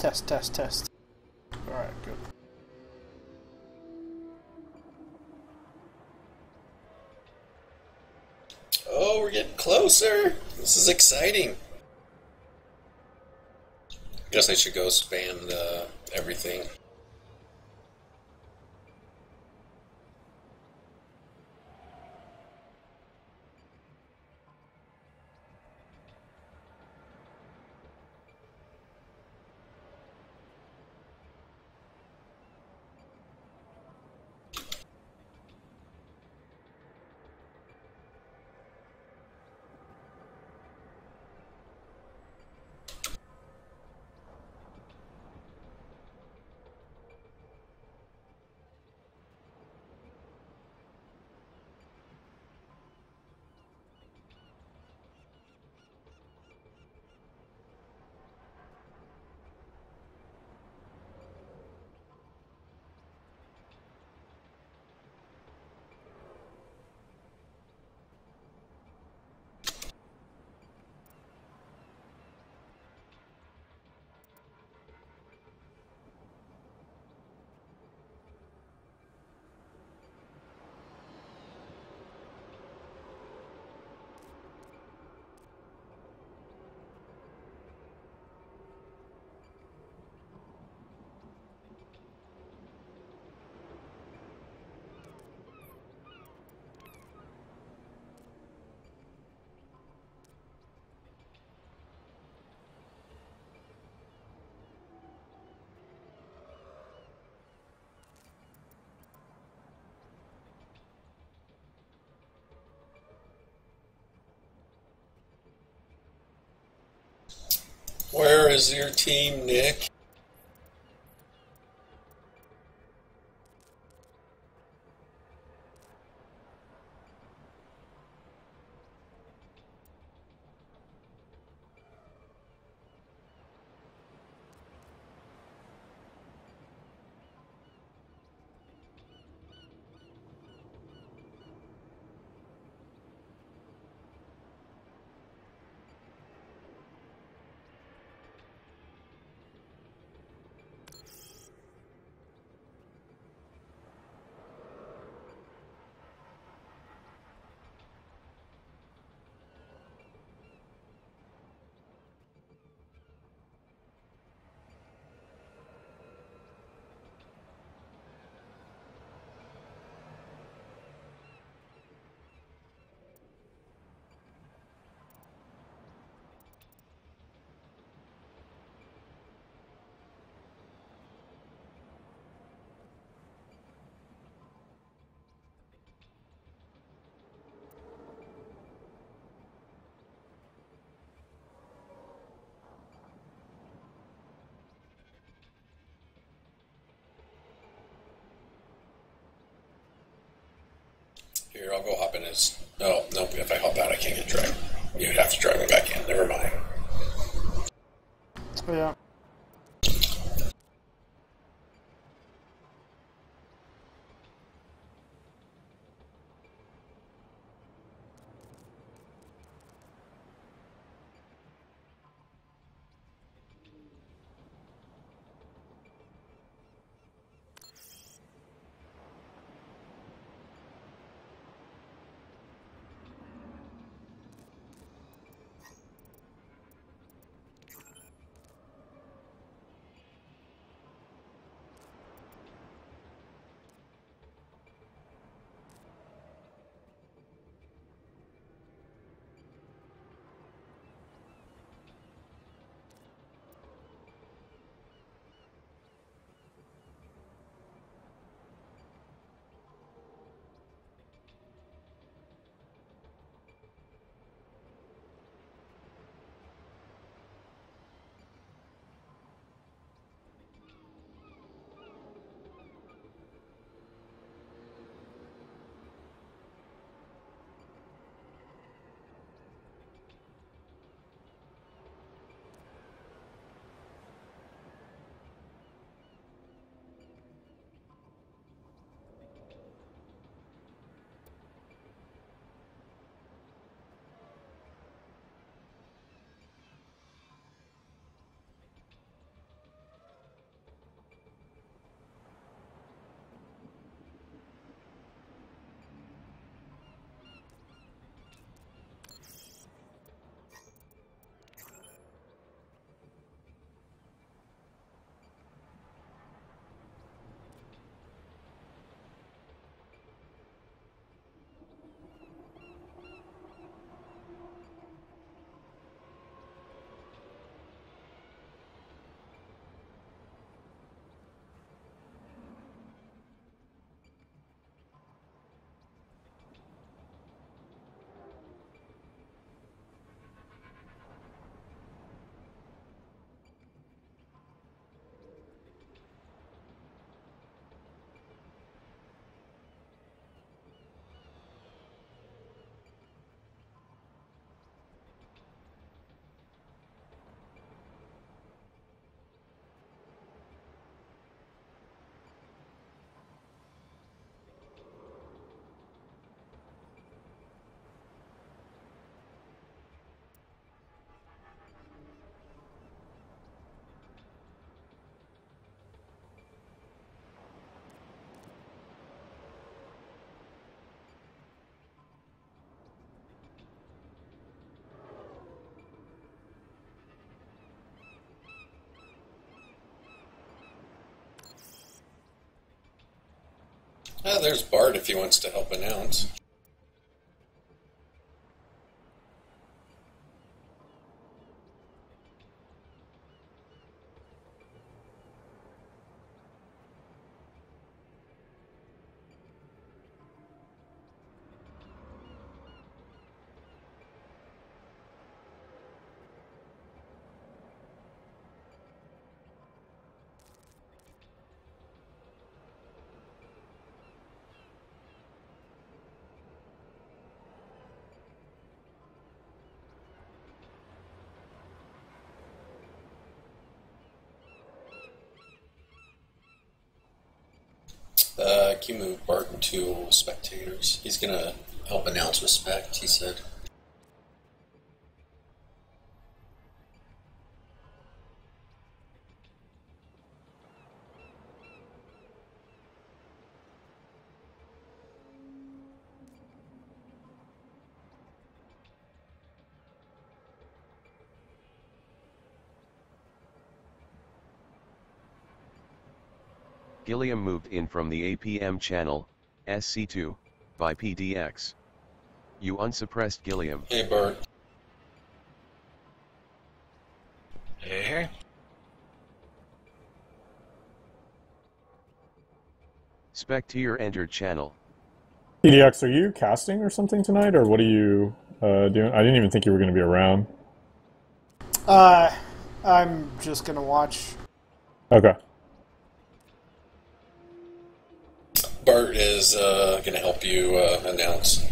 Test, test, test. Alright, good. Oh, we're getting closer. This is exciting. Guess I should go spam everything. Where is your team, Nick? Here, I'll go hop in his... Oh, nope, if I hop out, I can't get drive. You'd have to drive me back in. Never mind. Yeah. There's Bart if he wants to help announce. Can you move Barton to spectators? He's gonna help announce respect, he said. Gilliam moved in from the APM channel, SC2, by PDX. You unsuppressed Gilliam. Hey, Bart. Hey. Spectier entered channel. PDX, are you casting or something tonight, or what are you doing? I didn't even think you were going to be around. I'm just gonna watch. Okay. Bart is going to help you announce.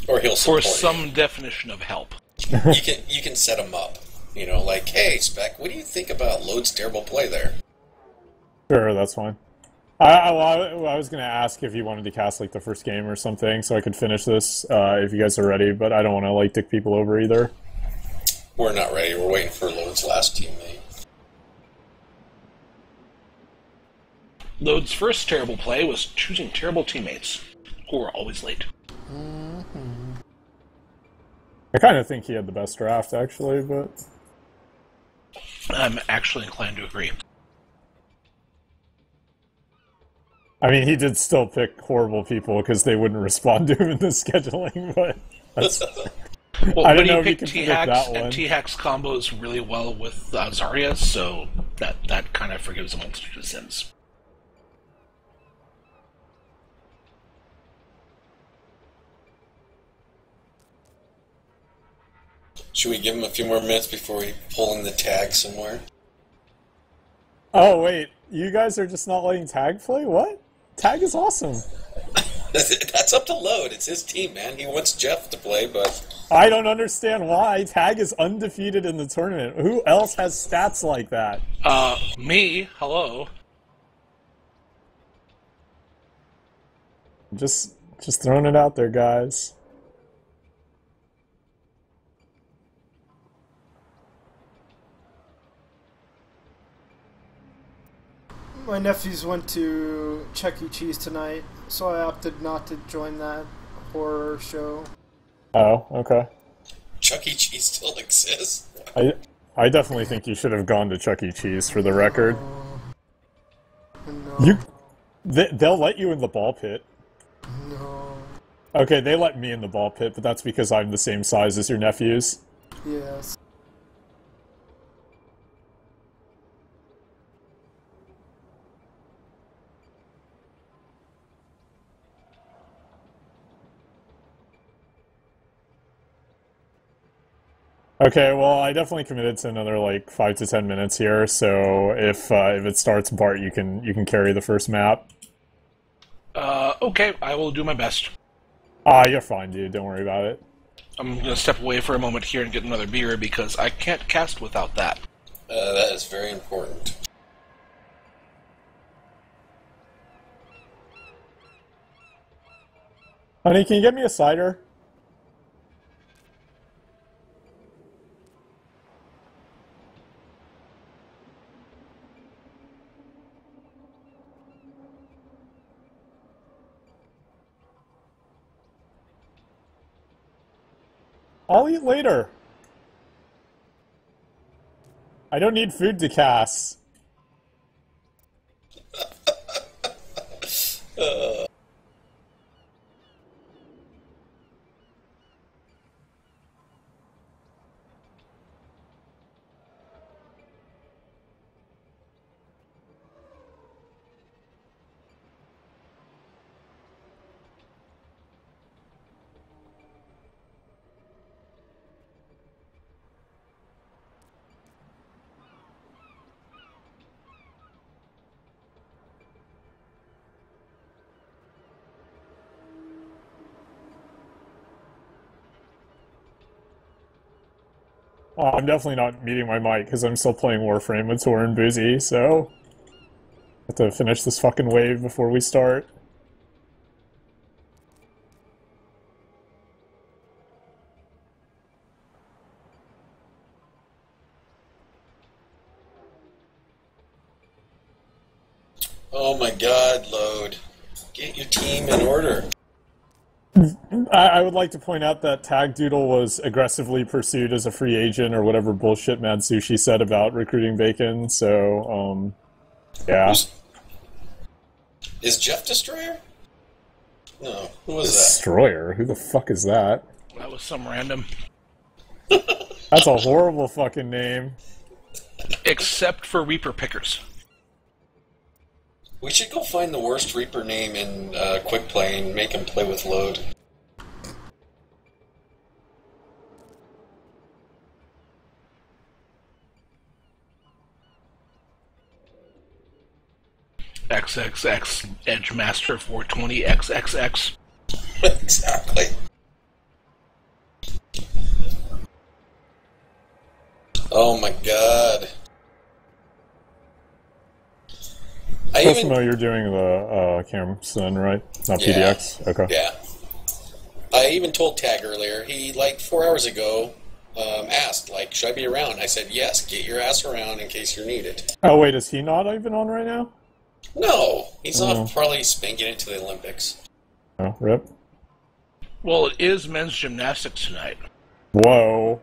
Or he'll support For some definition of help. you can set him up. You know, like, hey, Spec, what do you think about Load's terrible play there? Sure, that's fine. I was going to ask if you wanted to cast, like, the first game or something, so I could finish this if you guys are ready, but I don't want to, like, dick people over either. We're not ready. We're waiting for Load's last teammate. Load's first terrible play was choosing terrible teammates, who were always late. I kind of think he had the best draft, actually, but... I'm actually inclined to agree. I mean, he did still pick horrible people because they wouldn't respond to him in the scheduling, but... That's... Well, I when don't know you if you pick can predict that one. and T-Hacks combos really well with Zarya, so that kind of forgives a multitude of sins. Should we give him a few more minutes before we pull in the tag somewhere? Oh, wait. You guys are just not letting Tag play? What? Tag is awesome. That's up to Load. It's his team, man. He wants Jeff to play, but... I don't understand why. Tag is undefeated in the tournament. Who else has stats like that? Me? Hello? Just throwing it out there, guys. My nephews went to Chuck E. Cheese tonight, so I opted not to join that horror show. Oh, okay. Chuck E. Cheese still exists? I definitely think you should have gone to Chuck E. Cheese for the record. No. They'll let you in the ball pit. No. Okay, they let me in the ball pit, but that's because I'm the same size as your nephews. Yes. Okay, well, I definitely committed to another like 5 to 10 minutes here. So if it starts, Bart, you can carry the first map. Okay, I will do my best. You're fine, dude. Don't worry about it. I'm gonna step away for a moment here and get another beer because I can't cast without that. That is very important. Honey, can you get me a cider? I'll eat later. I don't need food to cast. Uh, I'm definitely not muting my mic because I'm still playing Warframe with Tor and Boozy, so I have to finish this fucking wave before we start. oh my god, load. Get your team in order. I would like to point out that Tag Doodle was aggressively pursued as a free agent or whatever bullshit Mad Sushi said about recruiting Bacon, so, yeah. Is Jeff Destroyer? No, who was Destroyer? Who the fuck is that? That was some random. That's a horrible fucking name. Except for Reaper Pickers. We should go find the worst Reaper name in Quick Play and make him play with load. XXX Edge Master 420 XXX. Exactly. Oh my god. I also know you're doing the Camson, right? Not PDX? Okay. Yeah. I even told Tag earlier, he, like, 4 hours ago, asked, like, should I be around? I said, yes, get your ass around in case you're needed. Oh, wait, is he not even on right now? No, he's off probably spanking it to the Olympics. Oh, rip. Well, it is men's gymnastics tonight. Whoa.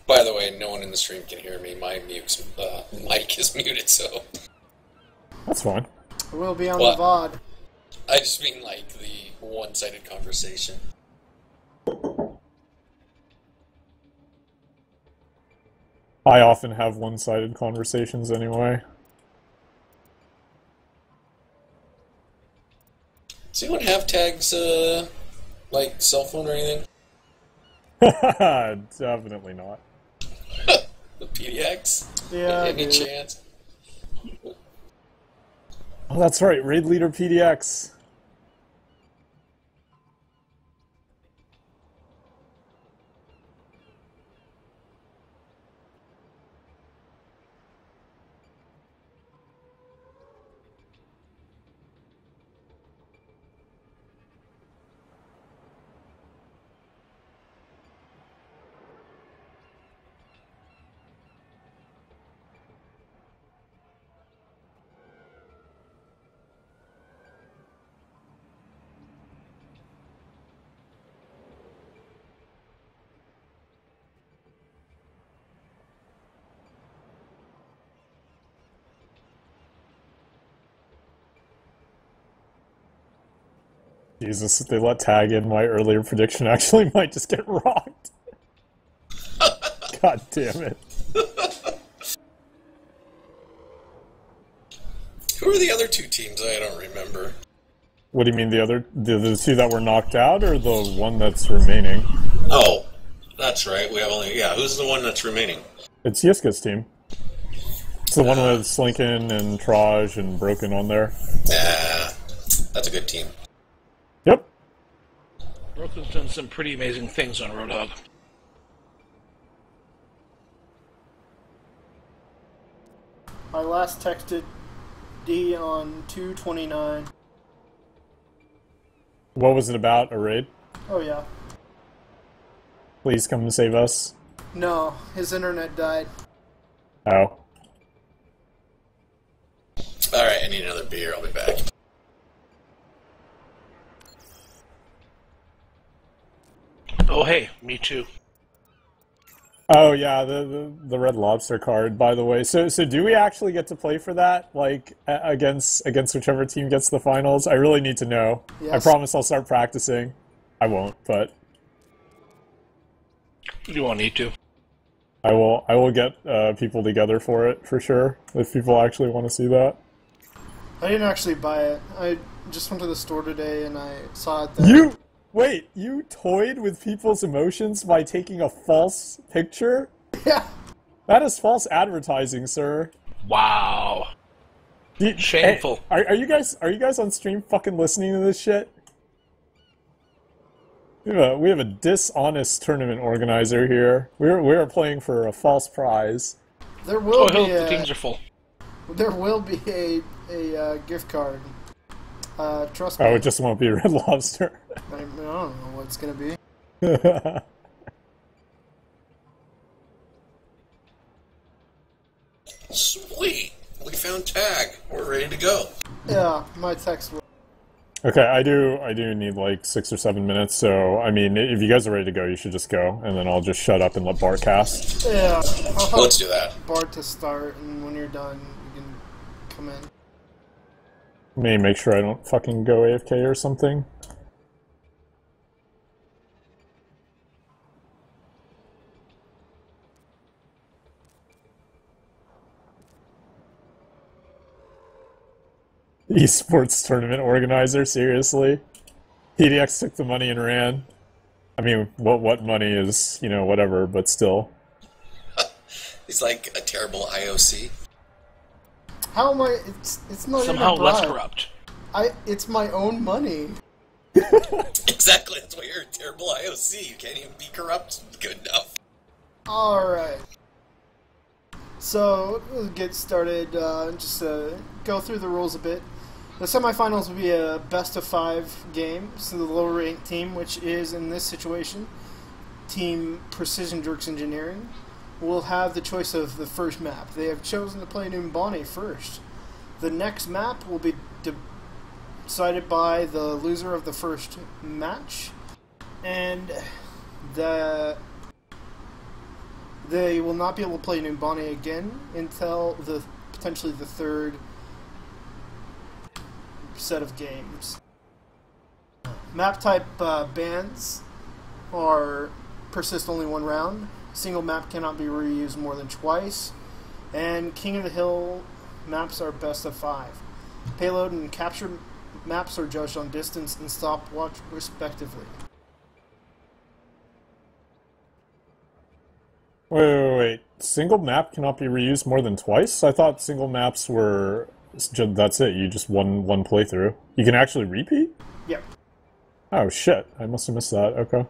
By the way, no one in the stream can hear me. My mic is muted, so... That's fine. We'll be on the VOD. I just mean, like, the one-sided conversation. I often have one-sided conversations anyway. Does anyone have Tag's, like, cell phone or anything? Definitely not. The PDX? Yeah. Any chance? Oh, that's right, Raid Leader PDX. Jesus, if they let Tag in, my earlier prediction actually might just get rocked. God damn it. Who are the other two teams? I don't remember. What do you mean, the two that were knocked out, or the one that's remaining? Oh, that's right. We have only... Yeah, who's the one that's remaining? It's Yiska's team. It's the one with Slinkin and Traj and Broken on there. Yeah, that's a good team. Yep. Broken's done some pretty amazing things on Brodhog. I last texted D on 2/29. What was it about? A raid? Oh yeah. Please come and save us. No, his internet died. Oh. Alright, I need another beer. I'll be back. Oh, hey, me too. Oh yeah, the Red Lobster card, by the way. So do we actually get to play for that? Like against whichever team gets the finals? I really need to know. Yes. I promise I'll start practicing. I won't, but You won't need to. I will get people together for it for sure. If people actually want to see that. I didn't actually buy it. I just went to the store today and I saw it there. You toyed with people's emotions by taking a false picture? Yeah. That is false advertising, sir. Wow. Shameful. Hey, are you guys on stream fucking listening to this shit? We have a dishonest tournament organizer here. We are playing for a false prize. There will be the teams are full. There will be a gift card. Trust me. Oh, it just won't be Red Lobster. I don't know what it's gonna be. Sweet. We found tag. We're ready to go. Yeah, my text will. Okay, I do need like 6 or 7 minutes, so I mean, if you guys are ready to go, you should just go, and then I'll just shut up and let Bart cast. Yeah, I'll help Let's do that. Bart to start, and when you're done, you can come in. May make sure I don't fucking go AFK or something. Esports tournament organizer, seriously? PDX took the money and ran. I mean, what money is, you know, whatever, but still. He's like a terrible IOC. How am I? It's not Somehow even a less bribe. corrupt. It's my own money. Exactly. That's why you're a terrible IOC. You can't even be corrupt good enough. All right. So we'll get started. Just go through the rules a bit. The semifinals will be a best-of-5 game. So the lower-ranked team, which is in this situation, Team Precision Jerks Engineering, will have the choice of the first map. They have chosen to play Numbani first. The next map will be decided by the loser of the first match, and they will not be able to play Numbani again until potentially the third set of games. Map type bans are persist only one round. Single map cannot be reused more than twice. And King of the Hill maps are best of 5. Payload and capture maps are judged on distance and stopwatch respectively. Wait. Single map cannot be reused more than twice? I thought single maps were... That's it, you just one playthrough. You can actually repeat? Yep. Oh shit, I must have missed that, okay.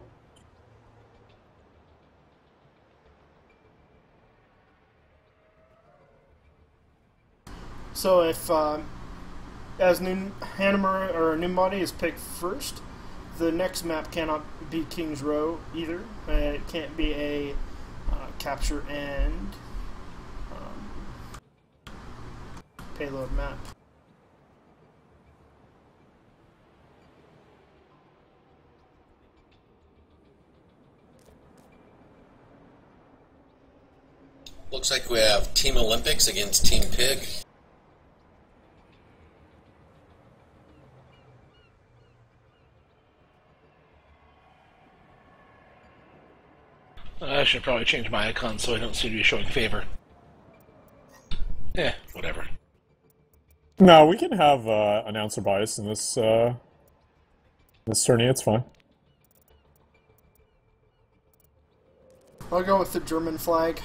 So if, as Hannemer or Numbani is picked first, the next map cannot be King's Row either. It can't be a capture and payload map. Looks like we have Team Olympics against Team Pig. I should probably change my icon so I don't seem to be showing favor. Whatever. No, we can have announcer bias in this tourney, it's fine. I'll go with the German flag.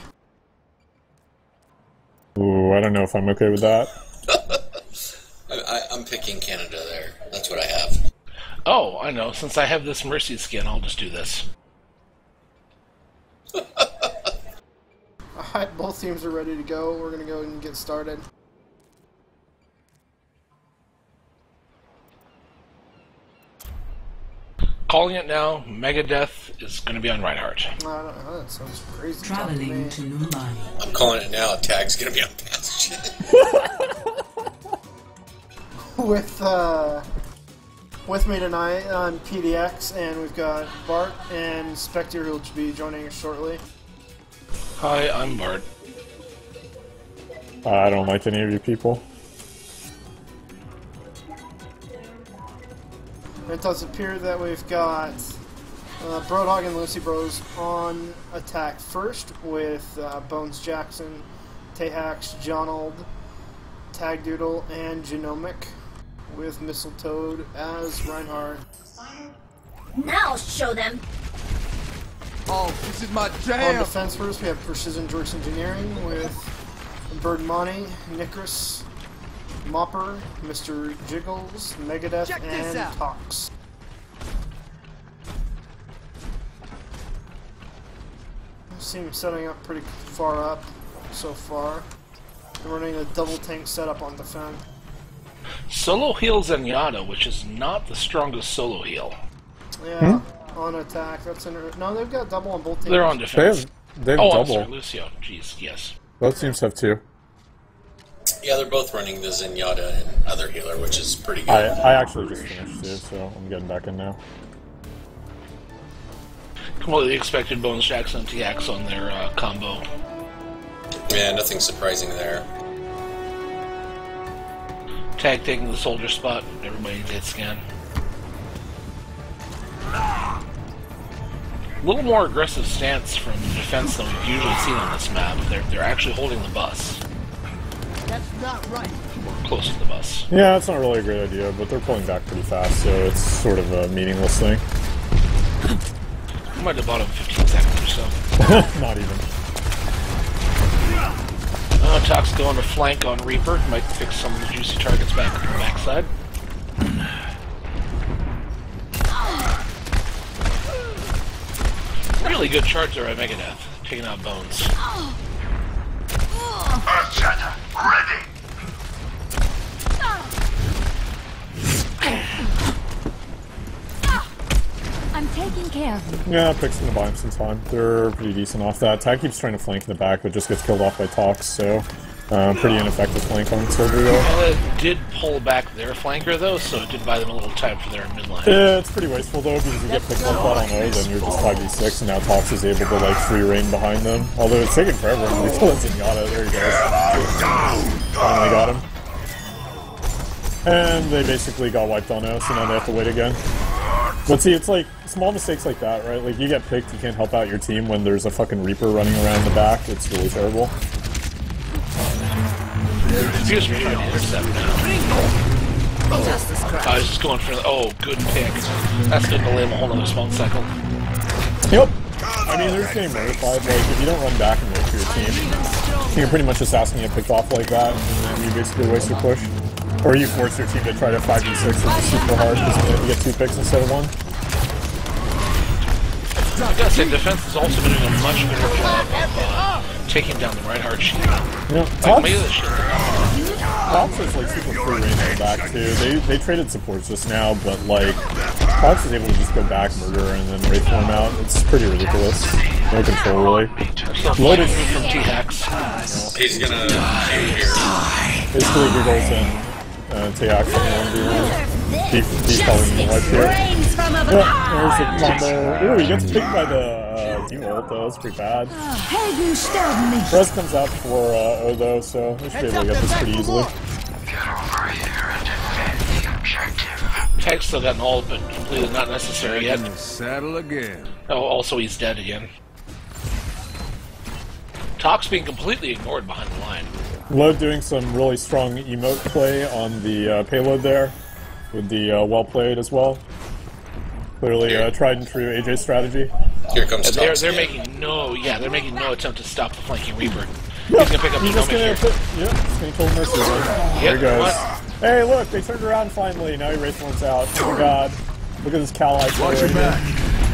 Ooh, I don't know if I'm okay with that. I'm picking Canada there. That's what I have. Oh, I know. Since I have this Mercy skin, I'll just do this. Alright, both teams are ready to go. We're going to go and get started. Calling it now, Megadeth is going to be on Reinhardt. I don't know, that sounds crazy. Traveling to Numbani. I'm calling it now. Tag's gonna be on Bastion. With me tonight on PDX, and we've got Bart and Spectre who will be joining us shortly. Hi, I'm Bart. I don't like any of you people. It does appear that we've got Brodhog and Lucibros on attack first with Bones Jackson, Tahax, Jonold, Tagdoodle, and Genomic with Mistletoad as Reinhardt. Now I'll show them. Oh, this is my On jam! defense first, we have Precision Jerks Engineering with Birdmoney, Nikris, Mopper, Mr. Jiggles, Megadeth, Check this and out. Tox. Seems setting up pretty far up so far. We're running a double tank setup on defense. Solo heal Zenyatta, which is not the strongest solo heal. Yeah, on attack. That's no, they've got double on both teams. They're on defense. They have Oh, I'm double. sorry, Lucio. Jeez, yes. Both teams have 2. Yeah, they're both running the Zenyatta and other healer, which is pretty good. I actually just finished too, so I'm getting back in now. Completely expected Bones Jackson TX on their combo. Yeah, nothing surprising there. Tag taking the soldier spot. Everybody hit scan. A little more aggressive stance from the defense than we've usually seen on this map. They're actually holding the bus. That's not right. Or close to the bus. Yeah, it's not really a great idea, but they're pulling back pretty fast, so it's sort of a meaningless thing. I might have bought him 15 seconds or so. Not even. Tox going to flank on Reaper. Might fix some of the juicy targets back on the backside. Really good charge there by Megadeth, taking out Bones. I'm taking care of you. Yeah, Pick's gonna buy him some time. They're pretty decent off that. Tag keeps trying to flank in the back, but just gets killed off by Tox, so pretty ineffective flank on Soldier though. Well, it did pull back their flanker though, so it did buy them a little time for their midline. Yeah, it's pretty wasteful though, because you get picked like that on O, then you're just 5v6, and now Tox is able to like free reign behind them. Although it's taking forever, and they kill Zenyatta. There he goes. Finally got him. And they basically got wiped on O, so now they have to wait again. But see, it's like small mistakes like that, right? Like you get picked, you can't help out your team when there's a fucking Reaper running around the back. It's really terrible. Here's me trying to intercept now. I was just going for the... Oh, good pick. That's going to delay him a whole other spawn cycle. Yep. I mean, they're just getting mortified. Like, if you don't run back and wait for your team, you're pretty much just asking to get picked off like that, and then you basically waste your push. Or you force your team to try to 5v6, which is super hard because you get 2 picks instead of 1. I gotta say, defense has also been doing a much better job of taking down the Reinhardt shield. Yeah, Like, maybe the shield. Fox is like super free range on back too. They traded supports just now, but like Fox is able to just go back, murder, and then Wraithform out. It's pretty ridiculous. No control really. Loaded from T-Hacks. He's gonna shoot here. Basically, Giggles and Tayax on the 1v1. He's probably gonna wipe here. Yeah, there's the combo. Ooh, he gets picked by the ult though. That's pretty bad. Rest comes out for O though, so they should be able to get this pretty easily. Tag's still got an ult, but completely not necessary yet. Saddle again. Oh, also he's dead again. Tox being completely ignored behind the line. Load doing some really strong emote play on the payload there, with the well played as well. Clearly tried and true AJ strategy. Here comes Tox. They're making no attempt to stop the flanking Reaper. He's gonna pick up Genomic here. He's gonna kill Mercy. There he goes. Hey, look, they turned around finally. Now he Wraithform's out. Oh my god. Look at this Cal I play right here.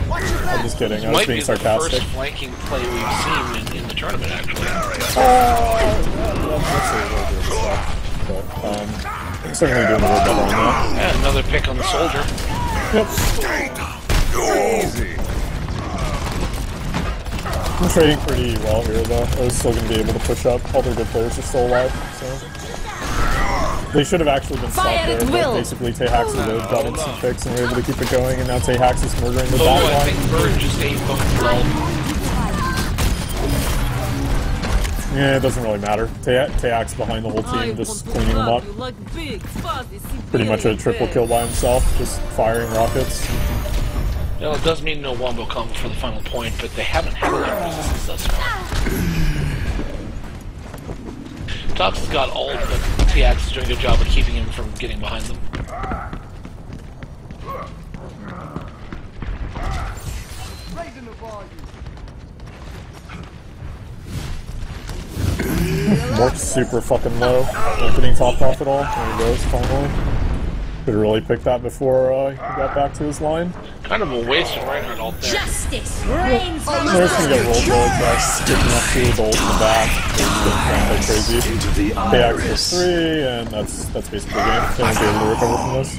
I'm just kidding. I was being sarcastic. Might be the first flanking play we've seen in the tournament, actually. But certainly doing a little better on that. Yeah, another pick on the soldier. Yep. Easy. I'm trading pretty well here, though. I was still going to be able to push up. All their good players are still alive, so... They should have actually been stopped there, but basically Tahax and Load got instant picks and were able to keep it going, and now Tahax is murdering the back line. I think Bird just ate both well. Yeah, it doesn't really matter. Teak's behind the whole team, just cleaning them up. Pretty much a triple kill by himself, just firing rockets. Well, it does mean no wombo combo for the final point, but they haven't had enough resistance thus far. Tox has got ult, but TX is doing a good job of keeping him from getting behind them. Mort's super fucking low. Opening top off at all. There he goes, finally. Could have really picked that before he got back to his line. Kind of a wasted Reinhardt ult there. Justice reigns from There's gonna get rolled though, guys. Kicking up to his ult in the back. It's like crazy. KX for 3, and that's basically the game. They won't be able to recover from this.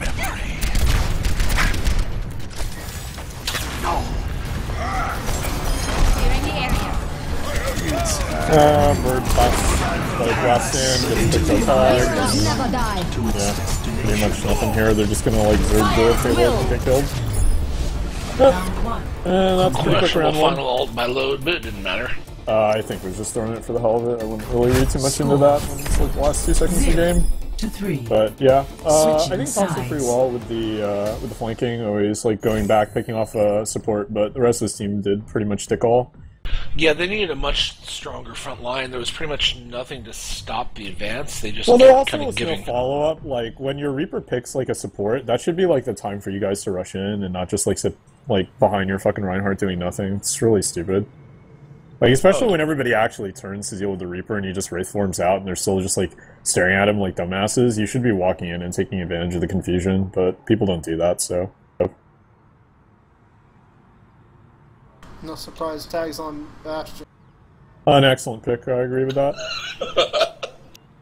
Bird blast in, gets picked up high. Yeah, pretty much nothing here. They're just gonna like zerg the table and get killed. And that's pretty quick round 1. Final ult by load, but it didn't matter. I think we're just throwing it for the hell of it. I wouldn't really read too much into that when it's like the last 2 seconds of the game. But yeah, I think Tom's did pretty well with the flanking, always like going back, picking off support, but the rest of this team did pretty much stick all. Yeah, they needed a much stronger front line. There was pretty much nothing to stop the advance. They just there also kind of was giving no follow-up. Like, when your Reaper picks, like, a support, that should be, like, the time for you guys to rush in and not just, like, sit, like, behind your fucking Reinhardt doing nothing. It's really stupid. Like, especially when everybody actually turns to deal with the Reaper and he just Wraith forms out and they're still just, like, staring at him like dumbasses. You should be walking in and taking advantage of the confusion, but people don't do that, so... No surprise tags on Bastion. An excellent pick, I agree with that.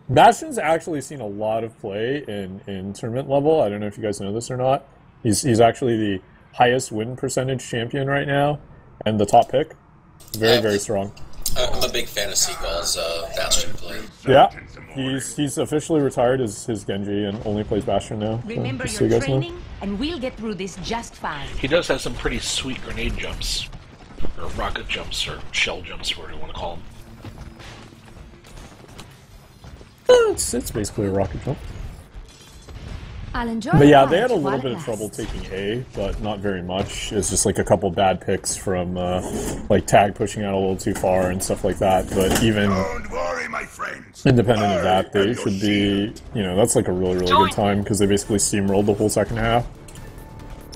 Bastion's actually seen a lot of play in tournament level. I don't know if you guys know this or not. He's actually the highest win percentage champion right now, and the top pick. Very, very strong. I'm a big fan of Seagull's Bastion play. Yeah, he's officially retired as his Genji and only plays Bastion now. Remember So, your training, and we'll get through this just fine. He does have some pretty sweet grenade jumps. Or rocket jumps, or shell jumps, whatever you want to call them. It's basically a rocket jump. I'll enjoy But yeah, the they had a fight little while bit it of trouble lasts. taking A, but not very much. It's just like a couple bad picks from like Tag pushing out a little too far and stuff like that. But even Don't worry, my friends. independent of that, they should be, you know, that's like a really, really good time because they basically steamrolled the whole second half.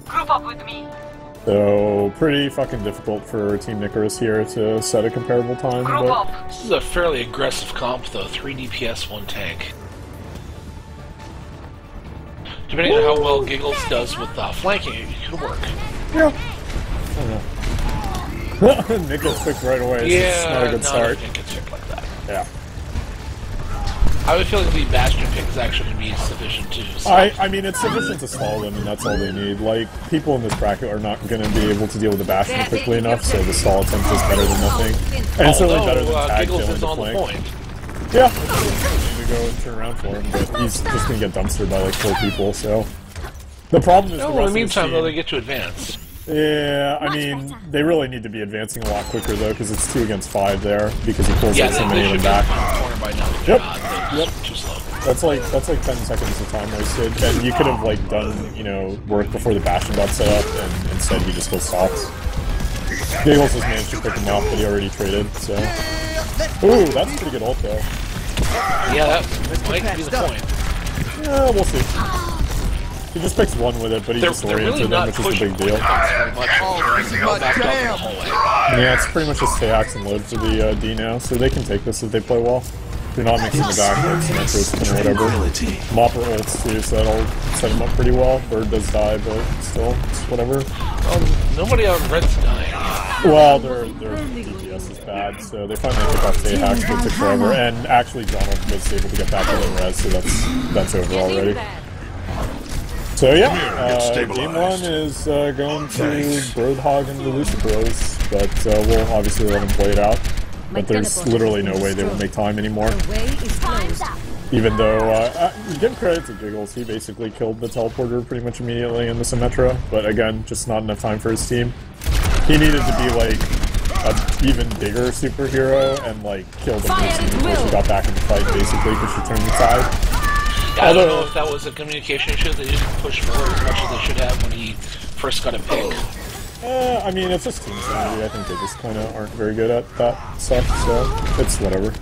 Group up with me. So pretty fucking difficult for Team Nicaris here to set a comparable time. Group But up. This is a fairly aggressive comp, though. 3 DPS, 1 tank. Depending on how well Giggles does with flanking, it could work. yeah, I don't know. Nick gets picked right away. So it's not a good start. It gets picked like that. Yeah. I would feel like the Bastion pick is actually going to be sufficient to stop. I mean, it's sufficient to stall them, and that's all they need. Like, people in this bracket are not going to be able to deal with the Bastion quickly enough, so the stall attempt is better than nothing. And it's certainly better than Tag Giggles killing is the on the flank. point. Yeah, we go and turn around for him, but he's just going to get dumpstered by like 4 people, so... The problem is the Well, rest in the of this meantime, though, team... they get to advance. Yeah, I mean, they really need to be advancing a lot quicker, though, because it's 2 against 5 there, because he pulls like so many of them back. Corner by now. Yep. Yep. Too slow. That's like 10 seconds of time wasted, and you could have like done, you know, work before the Bastion got set up, and instead he just goes stops. Giggles has managed to pick him off, but he already traded, so... Ooh, that's a pretty good ult, though. Yeah, that might be the point. Yeah, we'll see. He just picks one with it, but he They're disoriented really them, not which is the pushing big deal. very much. this is my Back up the jam. hallway. Yeah, it's pretty much just Teax and load for the D now, so they can take this if they play well. They're not mixing the back, like Symmetra's or whatever. Mopper ults too, so that'll set him up pretty well. Bird does die, but still, it's whatever. Nobody on Red's dying. Well, their DPS is bad, so they finally took off Teax, but it took forever. And actually, Donald was able to get back to the res, so that's over already. So yeah, game 1 is going to Brodhog and the Lucibros, but we'll obviously let them play it out. But there's literally no way they will make time anymore. Even though, give credit to Giggles, he basically killed the teleporter pretty much immediately in the Symmetra, but again, just not enough time for his team. He needed to be like an even bigger superhero and like killed a mercenary before she got back in the fight, basically, because she turned the tide. I don't know if that was a communication issue. They didn't push forward as much as they should have when he first got a pick. I mean, it's just team strategy. I think they just kind of aren't very good at that stuff, so it's whatever.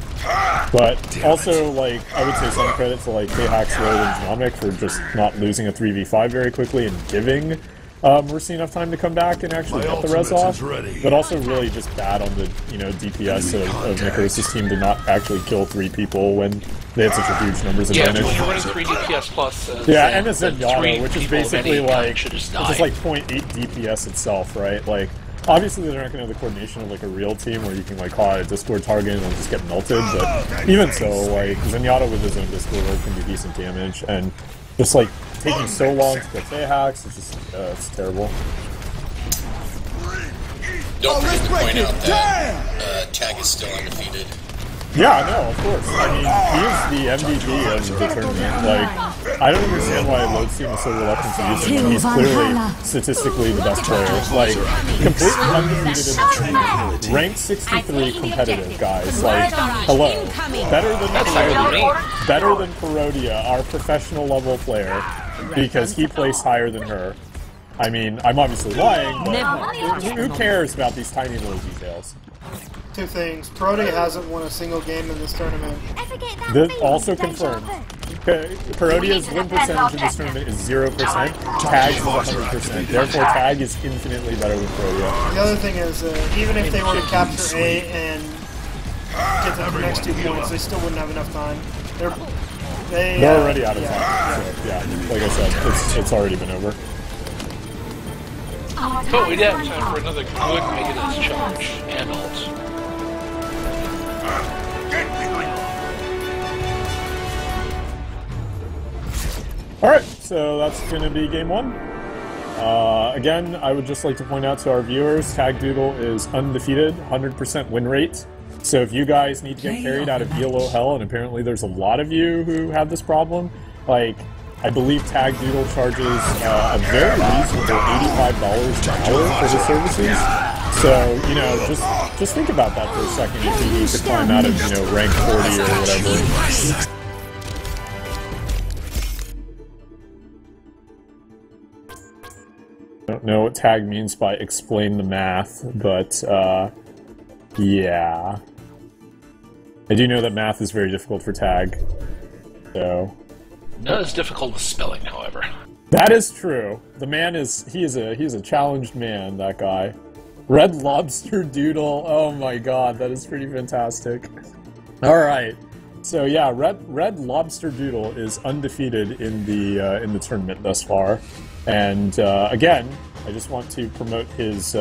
But also, like, I would say some credit to, like, K-Hack's Road and Genomic for just not losing a 3v5 very quickly and giving Mercy enough time to come back and actually get the res off. But also really just bad on the, you know, DPS of Nicholas's team to not actually kill 3 people when they had such a huge numbers advantage. Yeah, you're running 3 DPS plus. Yeah, and a Zenyatta, which is basically like, which is like 0.8 DPS itself, right? Like, obviously they're not going to have the coordination of like a real team where you can like call out a Discord target and it'll just get melted, but even so, like, Zenyatta with his own Discord ult can do decent damage, and just like taking so long to get K-Hacks, it's just, it's terrible. Don't forget to point out that Tag is still undefeated. Yeah, no, of course. I mean, he is the MVP of the tournament. Like, I don't understand why Lode's team is so reluctant to use him when he's clearly statistically the best player. Like, completely undefeated in the tournament. Ranked 63 competitive, guys. Like, hello. Better than Parodia, our professional level player, because he placed higher than her. I mean, I'm obviously lying, but who cares about these tiny little details? 2 things. Brody hasn't won a single game in this tournament. This also confirmed. Parodia's win percentage in this tournament is 0%. Tag's is 100%. Therefore, Tag is infinitely better than Parodia. The other thing is, even if they were to capture A and get to the next 2 points, they still wouldn't have enough time. They're already out of time. So, yeah, like I said, it's already been over. But we did have time for another good Megadeth charge and ult. Alright, so that's going to be game 1. Again, I would just like to point out to our viewers, Tag Doodle is undefeated, 100% win rate. So if you guys need to get carried out of ELO hell, and apparently there's a lot of you who have this problem, like, I believe Tag Doodle charges a very reasonable $85 an hour for his services. So, you know, just think about that for a second if you need to climb out of, you know, rank 40 or whatever. I don't know what Tag means by explain the math, but, yeah. I do know that math is very difficult for Tag, so... Not as difficult as spelling, however. That is true. The man he's a challenged man, that guy. Red Lobster Doodle, oh my god, that is pretty fantastic. Alright. So yeah, Red Lobster Doodle is undefeated in the tournament thus far. And again, I just want to promote his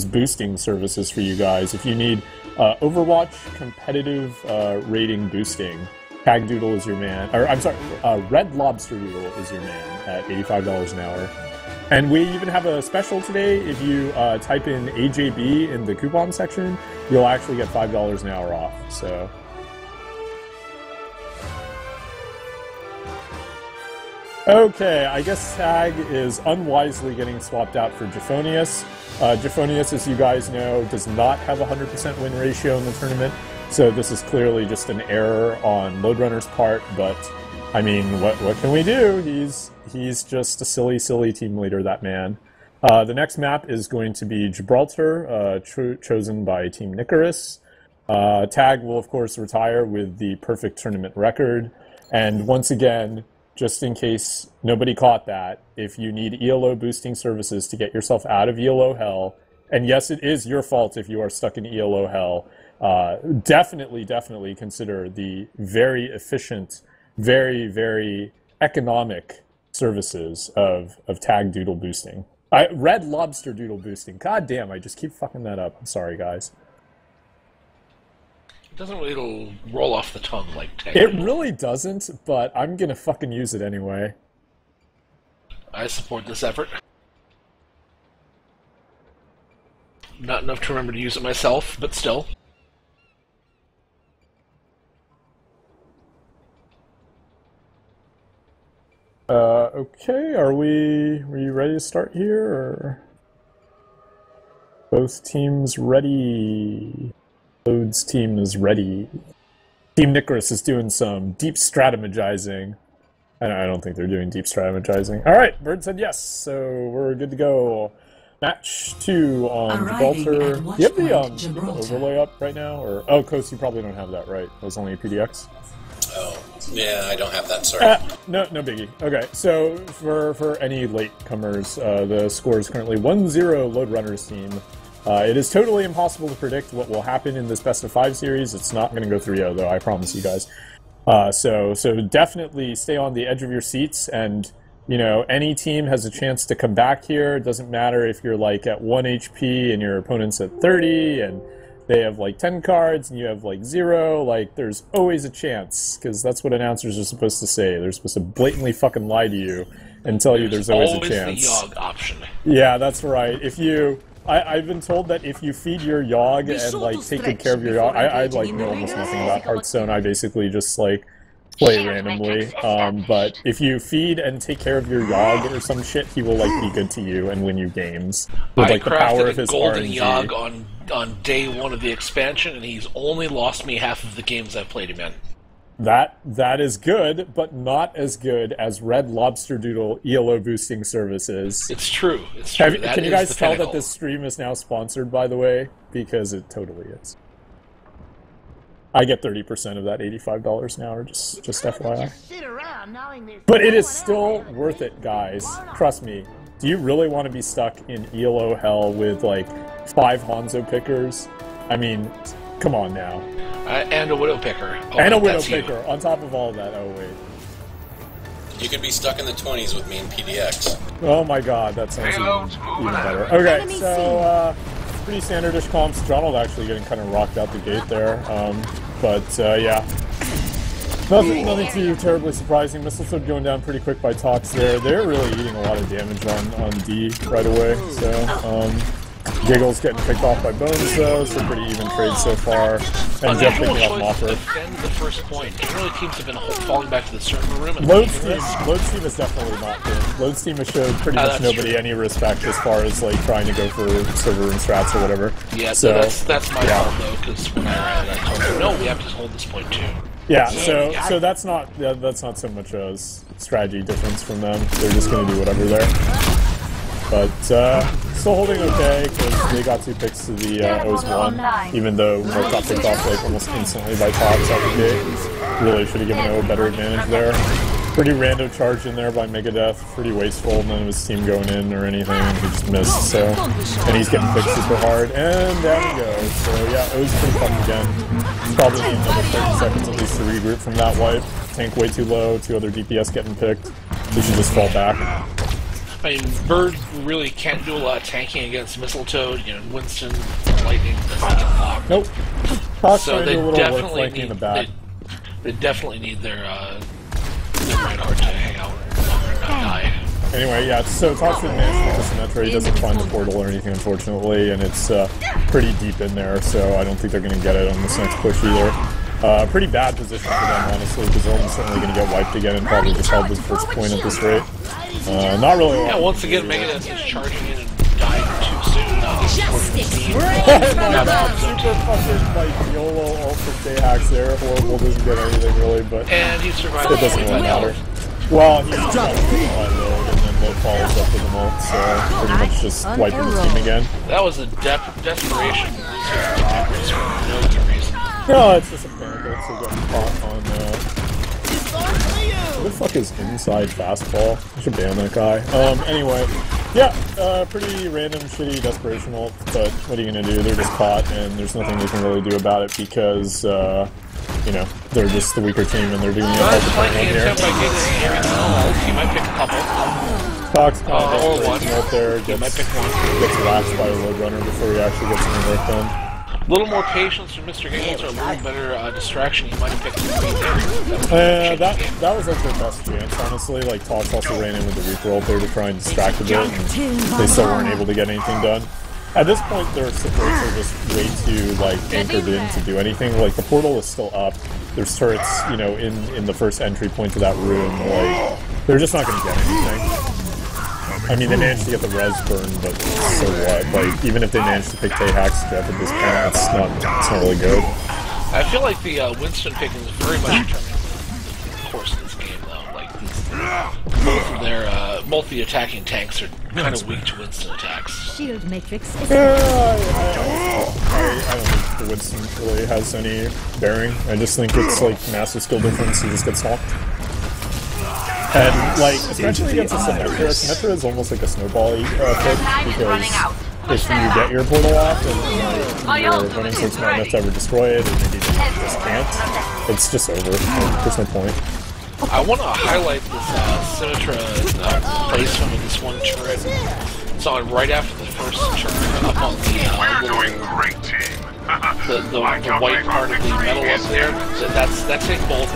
boosting services for you guys. If you need Overwatch competitive rating boosting, Tag Doodle is your man. Or, I'm sorry, Red Lobster Doodle is your man at $85 an hour. And we even have a special today. If you type in AJB in the coupon section, you'll actually get $5 an hour off. So. Okay, I guess Tag is unwisely getting swapped out for Japhonius. Japhonius, as you guys know, does not have a 100% win ratio in the tournament. So this is clearly just an error on Loadrunner's part, but I mean, what can we do? He's just a silly team leader, that man. The next map is going to be Gibraltar, chosen by Team Nicaris. Tag will, of course, retire with the perfect tournament record. And once again, just in case nobody caught that, if you need ELO boosting services to get yourself out of ELO hell, and yes, it is your fault if you are stuck in ELO hell, definitely consider the very efficient, very economic services of Tag Doodle boosting. Red Lobster Doodle boosting. God damn, I just keep fucking that up. I'm sorry, guys. It doesn't really roll off the tongue like Tag. It really doesn't, but I'm gonna fucking use it anyway. I support this effort. Not enough to remember to use it myself, but still. Okay, are we ready to start here, or? Both teams ready. Load's team is ready. Team Nicholas is doing some deep strategizing. I don't think they're doing deep strategizing. Alright, Bird said yes, so we're good to go. Match 2 on Gibraltar. Do you have the overlay up right now? Or Coast, you probably don't have that, right? It was only a PDX? Oh, yeah, I don't have that, sorry. No biggie. Okay, so for any latecomers, the score is currently 1-0 Load Runners team. It is totally impossible to predict what will happen in this best of 5 series. It's not going to go 3-0, though, I promise you guys. So definitely stay on the edge of your seats, and, you know, any team has a chance to come back here. It doesn't matter if you're, like, at 1 HP and your opponent's at 30, and they have, like, 10 cards, and you have, like, 0. Like, there's always a chance, because that's what announcers are supposed to say. They're supposed to blatantly fucking lie to you and tell you there's always a chance. The Yogg option. Yeah, that's right. If you... I've been told that if you feed your Yogg and, like, take good care of your Yogg... I like, know almost nothing about Hearthstone. I basically just, like, play randomly. But if you feed and take care of your Yogg or some shit, he will, like, be good to you and win you games. With, like, the power of his golden RNG. Yogg on day 1 of the expansion, and he's only lost me half of the games I've played him in. That is good, but not as good as Red Lobster Doodle ELO boosting services. It's true. It's true. Can you guys tell that this stream is now sponsored, by the way? Because it totally is. I get 30% of that $85 an hour, just FYI. But it is still worth it, guys. Trust me. Do you really want to be stuck in ELO hell with, like, 5 Hanzo pickers? I mean, come on now. And a Widowpicker. Oh, and a Widowpicker, on top of all of that. Oh, wait. You could be stuck in the 20s with me in PDX. Oh my god, that sounds even better. Okay, so, pretty standardish comps. Donald actually getting kind of rocked out the gate there. Yeah. Nothing too terribly surprising. Mistletoe going down pretty quick by Tox there. They're really eating a lot of damage on D right away, so, Giggle's getting picked off by Bones, though, so pretty even trade so far. And Jeff picking off Mopper. Defend the first point. Generally, teams have been falling back to the server room. And Load's team is definitely not good. Load's team has showed pretty much nobody any respect as far as, like, trying to go for server room strats or whatever. Yeah, so that's my fault, though, because when I ran it, I told them, no, we have to hold this point, too. Yeah, so that's not so much a strategy difference from them. They're just going to do whatever there. But, still holding okay, because they got 2 picks to the O's1, even though Mark got picked off, like, almost instantly by Tox out the gate. Really should have given O a better advantage there. Pretty rando charge in there by Megadeth, pretty wasteful, none of his team going in or anything, he just missed, so... And he's getting picked super hard, and down he goes. So, yeah, O's pretty fucked again. Probably need another 30 seconds at least to regroup from that wipe. Tank way too low, 2 other DPS getting picked. He should just fall back. I mean, Bird really can't do a lot of tanking against Mistletoe, you know, Winston, Lightning doesn't get blocked. Nope. So they definitely need they definitely need their Reinhardt to hang out longer and not die. Anyway, yeah, so Tox didn't manage to Symmetra. He doesn't find the portal or anything, unfortunately, and it's pretty deep in there, so I don't think they're going to get it on this next push either. Pretty bad position for them, honestly, because they're almost certainly going to get wiped again and probably just held this first point at this rate. Not really. Yeah, once again, Megadeth is charging in and dying too soon. Super fucking, like, YOLO ultra J-hacks there. Horrible, doesn't get anything really, but and he survived. It doesn't really matter. Well, he's just load, and then load follows up with an ult, so pretty much just wiping the team again. That was a desperation for no good reason. No, it's just a panic ult, so getting caught on, what the fuck is inside fastball? I should ban that guy. Anyway, yeah, pretty random, shitty desperation ult, but what are you gonna do? They're just caught, and there's nothing they can really do about it because, you know, they're just the weaker team, and they're doing the hard to here. He might pick a couple. Tox or one ult there, gets waxed by a load runner before he actually gets any work done. A little more patience from Mr. Giggles, or a little better distraction. He might have picked the that was like their best chance, honestly. Like, Tox also ran in with the Reaper ult there to try and distract a bit, and they still weren't able to get anything done. At this point, their supports are just way too, like, anchored in to do anything. Like, the portal is still up. There's turrets, you know, in the first entry point to that room. Like, they're just not going to get anything. I mean, they managed to get the res burn, but so what? Like, even if they managed to pick Tay-Hack's Jeff at this point, it's not really good. I feel like the Winston picking is very much determined the course of this game, though. Like, both the attacking tanks are kind of weak to Winston attacks. Shield matrix is I don't think the Winston really has any bearing. I just think it's like massive skill difference, he just gets knocked. And, like, especially against a Symmetra is almost like a snowball pick, because if you get your portal off and your opponent's like smart enough to ever destroy it, and maybe they just can't, it's just over. There's no point. I want to highlight this Symmetra placement of this one turret. It's on right after the first turret up on the white part of the metal up there. That's hitting both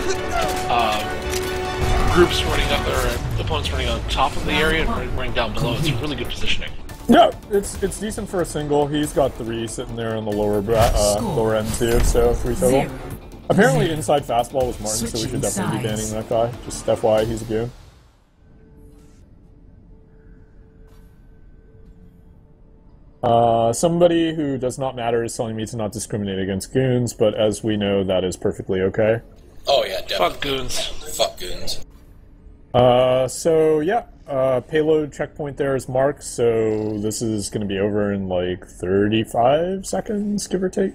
groups running up there, opponents running on top of the area and running down below. It's really good positioning. Yeah, it's decent for a single. He's got 3 sitting there on the lower end too, so 3 total. Apparently inside fastball was Martin, so we should definitely be banning that guy. Just FYI, he's a goon. Somebody who does not matter is telling me to not discriminate against goons, but as we know, that is perfectly okay. Oh yeah, definitely. Fuck goons. Fuck goons. So yeah, payload checkpoint there is marked, so this is going to be over in like 35 seconds, give or take.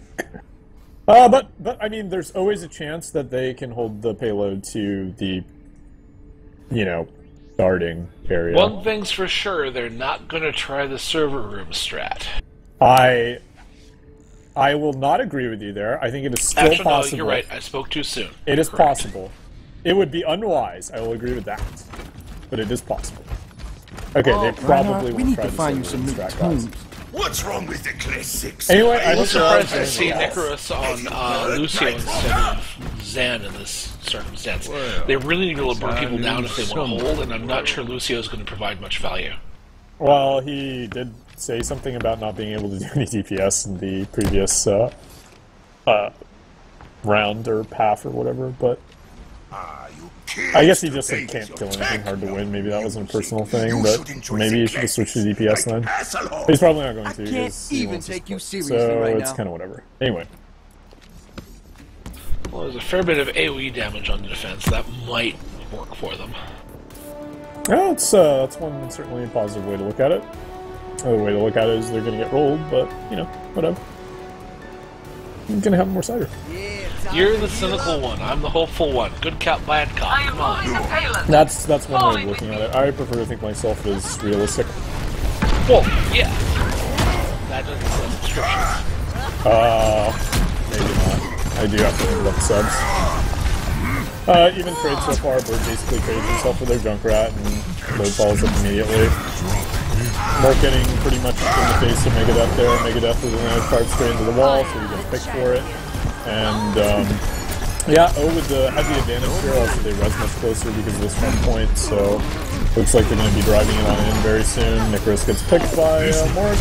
But I mean, there's always a chance that they can hold the payload to the, you know, starting area. One thing's for sure, they're not going to try the server room strat. I will not agree with you there. I think it is still Actually, possible. No, you're right. I spoke too soon. It is possible. It would be unwise. I will agree with that, but it is possible. Okay, they probably won't try to find you some new tunes. What's wrong with the classics? Anyway, I was surprised to see that. Nicholas on Lucio instead of Zen in this circumstance. They really need to burn people down if they want to hold, and I'm not sure Lucio is going to provide much value. Well, he did say something about not being able to do any DPS in the previous round or path or whatever, but I guess he just can't kill anything hard to win. Maybe that wasn't a personal thing, but maybe he should have switched to DPS then. But he's probably not going to. Can't even take you seriously so right it's now. kind of whatever. Anyway. Well, there's a fair bit of AoE damage on the defense. That might work for them. Yeah, that's one certainly a positive way to look at it. Another way to look at it is they're going to get rolled, but, you know, whatever. I'm going to have more cider. You're the cynical one. I'm the hopeful one. Good cop, bad cop. Come on. That's one way of looking at it. I prefer to think myself as realistic. Well, yeah. That doesn't sell subscriptions. Maybe not. I do have to think about the subs. Even trade so far, Bird basically trades himself with their Junkrat, and Load follows up immediately. Mark getting pretty much in the face of Megadeth there. Megadeth with another card straight into the wall, so he gets picked for it. And, yeah, with the heavy advantage here, also they res much closer because of this front point, so looks like they're going to be driving it on in very soon. Nicholas gets picked by Mark,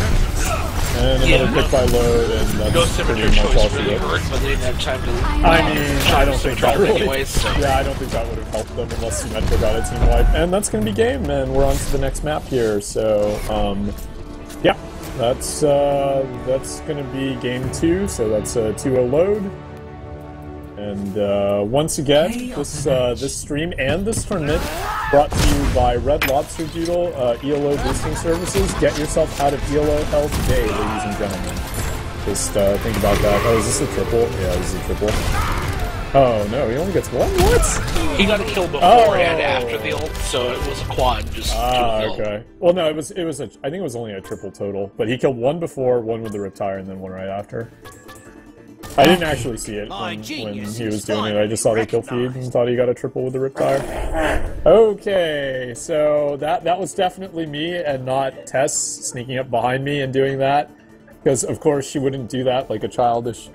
and another pick by Load, and that's pretty much all she did. But they didn't have time to... I mean, I don't think that really... Anyways, so. Yeah, I don't think that would have helped them unless Symmetra got a team wipe. And that's going to be game, and we're on to the next map here, so, yeah. That's going to be game 2, so that's a 2-0 Load. And once again, this stream and this tournament brought to you by Red Lobster Doodle ELO boosting services. Get yourself out of ELO hell today, ladies and gentlemen. Just think about that. Oh, is this a triple? Yeah, this is a triple. Oh no, he only gets one? What? He got a kill before and after the ult, so it was a quad, just okay. Well, no, it was I think it was only a triple total, but he killed one before, one with the Riptire, and then one right after. I didn't actually see it when he was doing it. I just saw the kill feed and thought he got a triple with the Riptire. Okay, so that was definitely me and not Tess sneaking up behind me and doing that. Because, of course, she wouldn't do that like a childish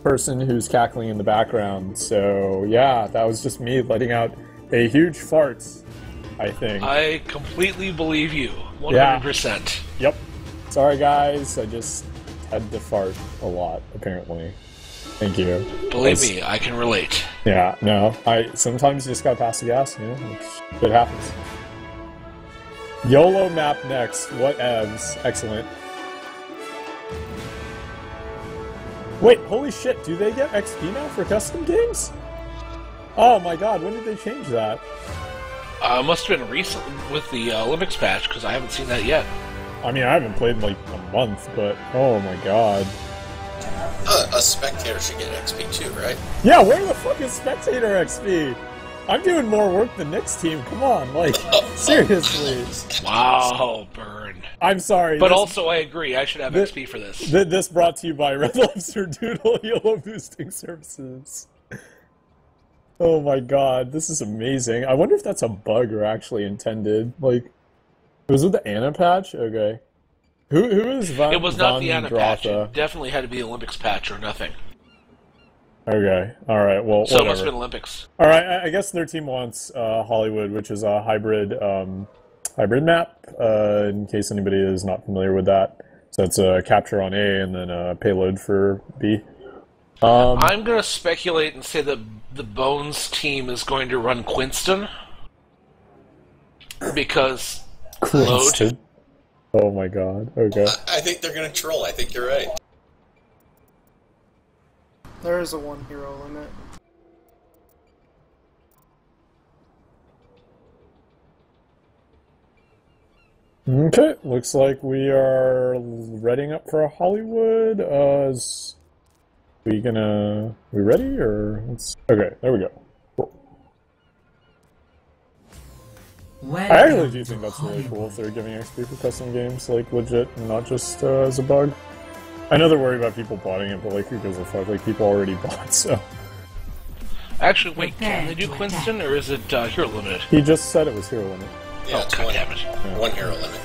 person who's cackling in the background. So, yeah, that was just me letting out a huge fart, I think. I completely believe you. 100%. Yeah. Yep. Sorry, guys. I just had to fart a lot, apparently. Thank you. Believe me, I can relate. Yeah, no. Sometimes you just gotta pass the gas, you know? It happens. YOLO map next. What evs? Excellent. Wait, holy shit, do they get XP now for custom games? Oh my god, when did they change that? Must have been recent with the Olympics patch, because I haven't seen that yet. I mean, I haven't played in like a month, but oh my god. A spectator should get XP too, right? Yeah, where the fuck is spectator XP? I'm doing more work than Nick's team, come on, like, seriously. Wow, burn. I'm sorry. But also, I agree, I should have XP for this. This brought to you by Red Lobster Doodle YOLO boosting services. Oh my god, this is amazing. I wonder if that's a bug or actually intended. Like, was it the Anna patch? Okay. Who is Van? It was not the Anna patch. It definitely had to be the Olympics patch or nothing. Okay. All right. Well, so whatever. it must have been Olympics. All right. I guess their team wants Hollywood, which is a hybrid map. In case anybody is not familiar with that, so it's a capture on A and then a payload for B. I'm going to speculate and say that the Bones team is going to run Quinston because Quinston. Load. Oh my god. Okay. I think they're going to troll. I think you're right. There is a 1 hero limit. Okay, looks like we are readying up for a Hollywood. We ready or okay? There we go. Cool. I actually do think that's really cool if they're giving XP for custom games, like legit, and not just as a bug. I know they're worried about people botting it, but like, who gives a fuck? Like, people already bought, so. Actually, wait, can they do Quinston, or is it hero limited? He just said it was hero limit. Yeah, oh, god damn it. Yeah. 1 hero limit.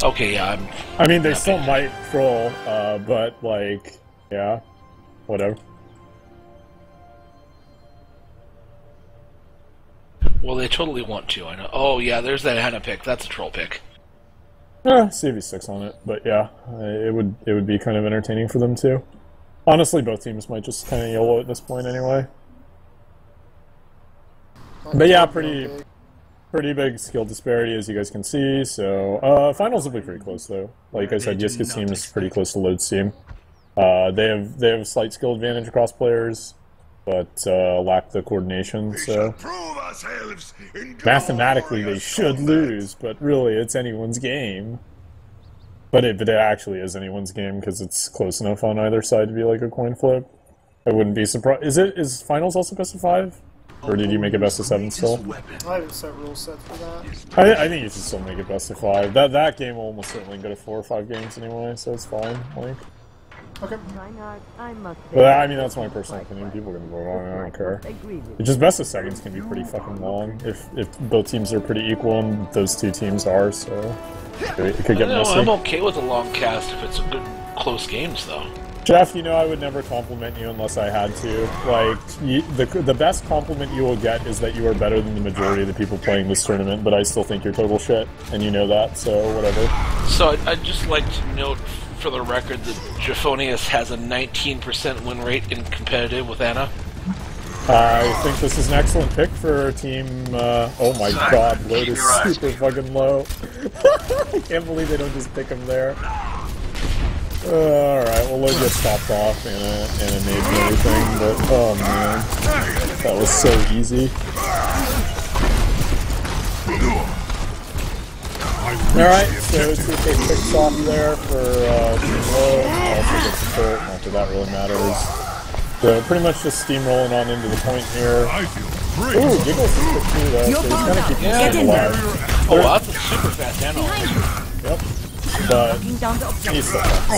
Okay, yeah, I mean, they still might troll, but like, yeah, whatever. Well, they totally want to, I know. Oh, yeah, there's that Hannah pick. That's a troll pick. CV6 on it, but yeah, it would be kind of entertaining for them too. Honestly, both teams might just kind of YOLO at this point anyway. But yeah, pretty big skill disparity as you guys can see. So finals will be pretty close though. Like I said, Yiska's team is pretty close to Load's team. They have a slight skill advantage across players, but lack the coordination. So mathematically they should lose, but really it's anyone's game. But it actually is anyone's game because it's close enough on either side to be like a coin flip. I wouldn't be surprised. Is finals also best of 5? Or did you make it best of 7 still? I haven't set rule sets for that. I think you should still make it best of 5. That game will almost certainly go to 4 or 5 games anyway, so it's fine. Like. Okay. But I mean, that's my personal opinion. People are gonna vote on it. I don't care. It's just best of 7s can be pretty fucking long if both teams are pretty equal, and those two teams are. So it could get messy. I'm okay with a long cast if it's a good close games though. Jeff, you know I would never compliment you unless I had to. Like, the best compliment you will get is that you are better than the majority of the people playing this tournament, but I still think you're total shit, and you know that, so whatever. So I'd just like to note for the record that Japhonius has a 19% win rate in competitive with Anna. I think this is an excellent pick for team, oh my god, Load is super fucking low. I can't believe they don't just pick him there. Alright, well, Load gets stopped off and a nade and everything, but oh man, that was so easy. Alright, so 2K picks off there for Team Low, also gets a tilt, not that that really matters. So pretty much just steamrolling on into the point here. Ooh, Giggles is quick too though, so he's kind of keeping his team alive. Oh, that's a super fast animal. Yep. But he's still fast,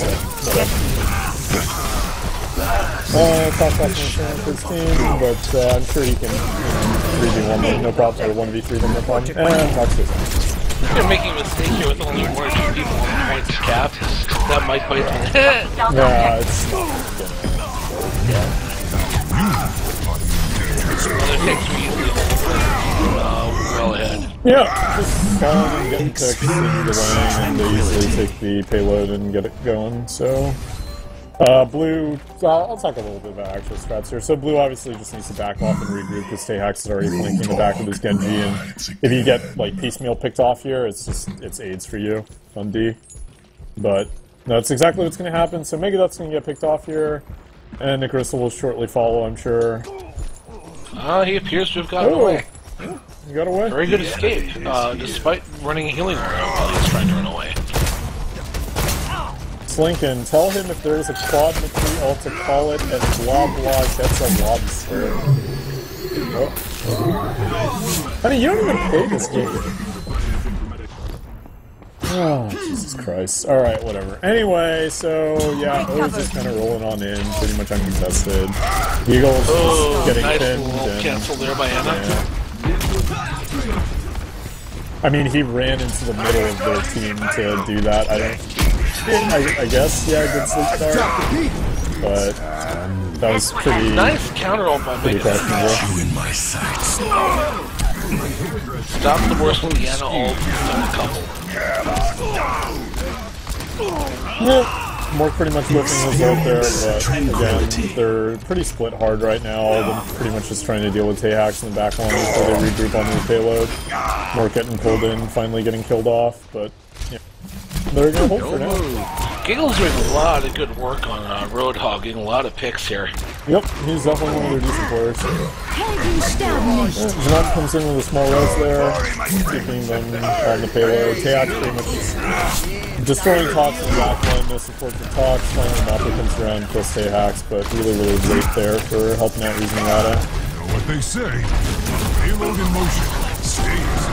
so whatever. Cost less insurance for his team, but I'm sure he can 3v1 them, no problem, or 1v3 them, no problem. And Fox is You're making a mistake here with only 1 or 2 people on the point to cap. That might bite me. Yeah, it's Another takes me easily well ahead. yeah, just falling and getting picks and delaying, and they usually take the payload and get it going, so Blue, I'll talk a little bit about actual strats here. So Blue obviously just needs to back off and regroup because Tehax is already flanking the back with his Genji, and if you get like piecemeal picked off here, it's AIDS for you on D. But no, that's exactly what's going to happen. So Megadeth's going to get picked off here, and Nicholas will shortly follow, I'm sure. He appears to have gotten away. Yeah, he got away. Very good escape, despite running a healing around while he's trying to run away. Lincoln, tell him if there is a quad McCree ult to call it and blah blah gets a lobster. Oh. I mean, you don't even pay this game. Oh, Jesus Christ. Alright, whatever. Anyway, so, yeah, O's just kind of rolling on in, pretty much uncontested. Eagle's just getting nice pinned. And cancel there by Anna. Yeah. I mean, he ran into the middle of their team to do that. I guess, yeah, good sleep start. But that was pretty... Nice counter ult by questionable. You in my sights. Stop the worst Indiana ult from a couple. Yeah, Mork pretty much whipping his ult there, but again, they're pretty split hard right now. All of them pretty much just trying to deal with Tehax in the back line before they regroup on their payload. Mork getting pulled in, finally getting killed off, but yeah. They're gonna hold for now. Giggle's doing a lot of good work on Brodhog, getting a lot of picks here. Yep, he's definitely one of their decent players. Janot comes in with a small res there, keeping them on the payload. Tehax pretty much is destroying Tox in the back line, no support for Tox. Finally, Mapper comes around and kills Tehax, but really late there for helping out using Rada. Know what they say? Payload in motion. Stays.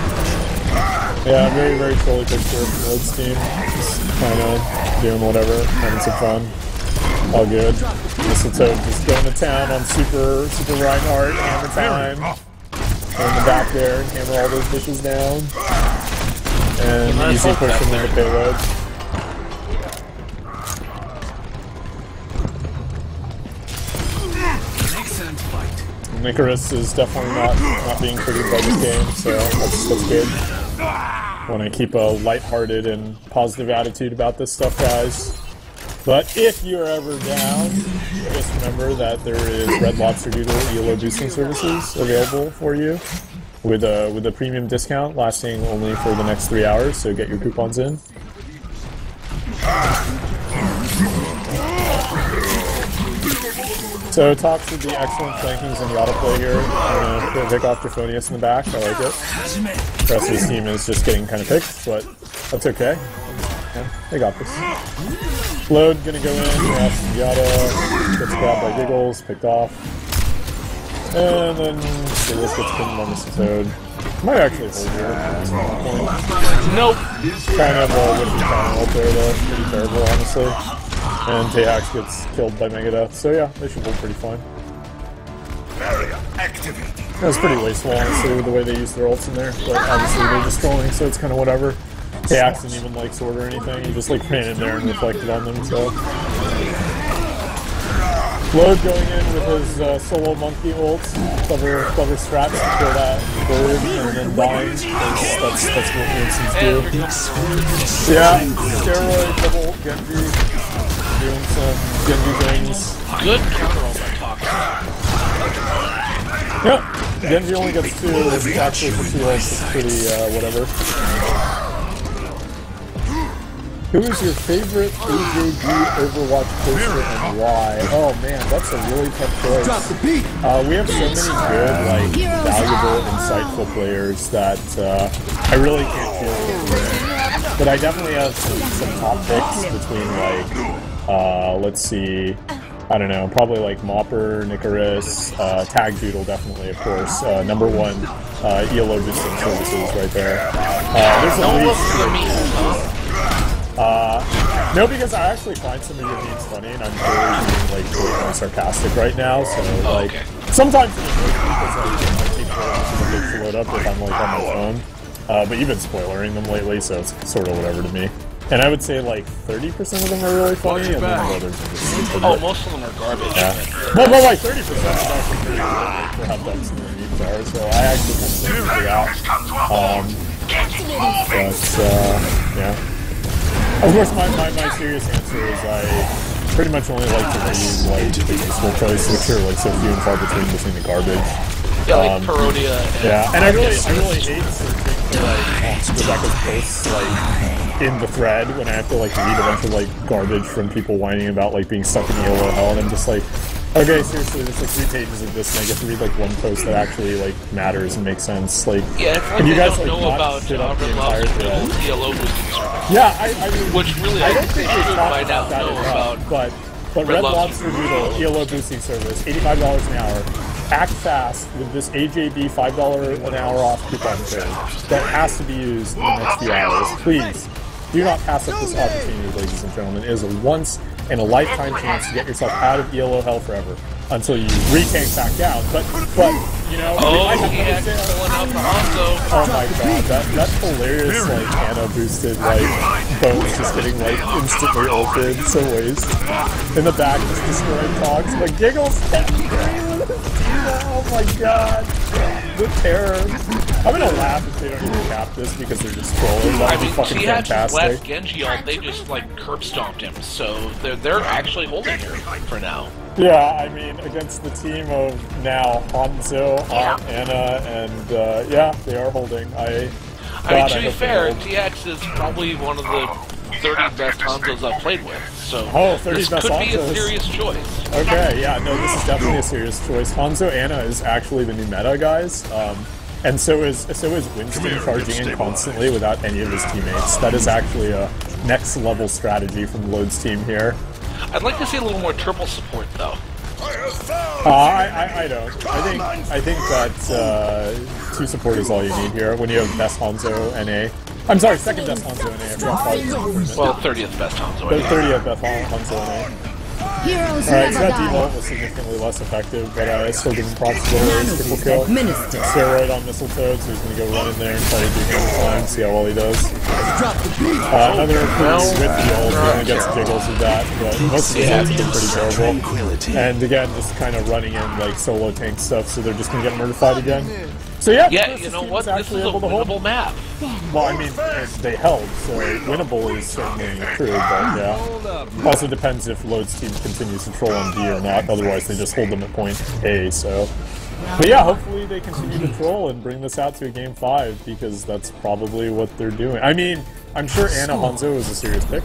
Yeah, very trolly picture of the Rhodes team. Just kind of doing whatever, having some fun. All good. Mistletoe just going to town on Super Reinhardt, hammer time. In the back there, hammer all those bushes down. And easy push them into payload. Excellent fight. Nicholas is definitely not being triggered by this game, so that's good. Want to keep a lighthearted and positive attitude about this stuff, guys. But if you're ever down, just remember that there is Red Lobster Doodle ELO boosting services available for you with a premium discount lasting only for the next 3 hours, so get your coupons in. So Tox with the excellent flankings and the autoplay here. I'm going to pick off Drafonius in the back, I like it. The rest of his team is just getting kind of picked, but that's okay. Yeah, they got this. Load gonna go in, grabs Yada, gets grabbed by Giggles, picked off. And then Giggles gets pinned by Mistletoe. Might actually hold here at some point. Nope. Kind of a whippy counter ult there though, pretty terrible honestly. And Tehax gets killed by Megadeth, so yeah, they should hold pretty fine. Barrier activated. That was pretty wasteful, honestly, with the way they used their ults in there, but obviously they're just trolling, so it's kind of whatever. Tehax didn't even like sword or anything, he just like ran in there and reflected on them, so... Load going in with his solo monkey ult, clever strats to kill that bird and then dying, that's what Winston's do. Yeah, steroid, double Genji, doing some Genji things. Good counter ult by Tox. Yep, Genji only gets 2, actually for 2 ults, it's pretty whatever. Who is your favorite AJB Overwatch poster and why? Oh man, that's a really tough choice. We have so many good, like, valuable, insightful players that I really can't choose. But I definitely have some top picks between, like, let's see, I don't know, probably like Mopper, Nicaris, Tag Doodle definitely, of course. Number 1, ELO boosting services right there. There's at least... no, because I actually find some of your memes funny, and I'm really being, like, totally sarcastic right now, so, like, sometimes it is because, like, I keep waiting to load up if I'm, like, on my phone, but you've been spoilering them lately, so it's sort of whatever to me. And I would say, like, 30% of them are really funny, and then the others are just super good. Most of them are garbage. Yeah. Well, like, 30% is actually pretty good for how dumb some of the memes are, so I actually kind of figure out. But, yeah. Of course, my serious answer is pretty much only like to read like the useful choice, which are like so few and far between the garbage. Yeah, like Parodia. And I really hate searching like Rebecca's posts like in the thread when I have to like read a bunch of like garbage from people whining about like being stuck in ELO hell, and I'm just like, okay, seriously, there's like 3 pages of this, and I get to read like one post that actually like matters and makes sense. Like, yeah, it's like and you guys don't like know not about shit up the entire thread. ELO boosting service. Yeah, I mean, which really I don't think they should talk by about now that know enough, about. But Red Lobster Noodle ELO boosting service, $85 an hour. Act fast with this AJB $5 an hour off coupon code that has to be used in the next few hours. Please, do not pass up this opportunity, ladies and gentlemen. It is a once-in-a-lifetime chance to get yourself out of ELO hell forever until you retank back down. But you know, oh my god, that's hilarious, like Anna boosted like bones just getting like instantly ulted, so waste. In the back just destroying Togs, but Giggles oh my god. The terror. I'm gonna laugh if they don't even cap this because they're just trolling. That would be fucking fantastic. Last Genji ult, they just like curb stomped him, so they're actually holding here for now. Yeah, I mean, against the team of now Hanzo, Anna, and yeah, they are holding. I mean, to be fair, TX is probably one of the 30 best Hanzos I've played with, so this could be a serious choice. Okay, yeah, no, this is definitely a serious choice. Hanzo Anna is actually the new meta, guys, and so is Winston charging in constantly without any of his teammates. That is actually a next level strategy from Load's team here. I'd like to see a little more triple support, though. I don't. I think that 2 support is all you need here when you have best Hanzo NA. I'm sorry, second best Hanzo NA. Well, 30th best Hanzo NA. The 30th best Hanzo NA. Alright, so that default was significantly less effective, but I still give him props for his triple kill. Steroid on Mistletoe, so he's going to go run in there and try to do hammer time, see how well he does. Another boost with the ult, he only gets Giggles with that, but most of his ults have been pretty terrible. And again, just kind of running in like solo tank stuff, so they're just going to get murderfied again. So yeah, you know what? This is a winnable map. Well, I mean, they held, so winnable is certainly true, but yeah. Also depends if Load's team continues to troll on B or not, otherwise they just hold them at point A, so. But yeah, hopefully they continue to troll and bring this out to a game 5, because that's probably what they're doing. I mean, I'm sure Anna Hanzo is a serious pick.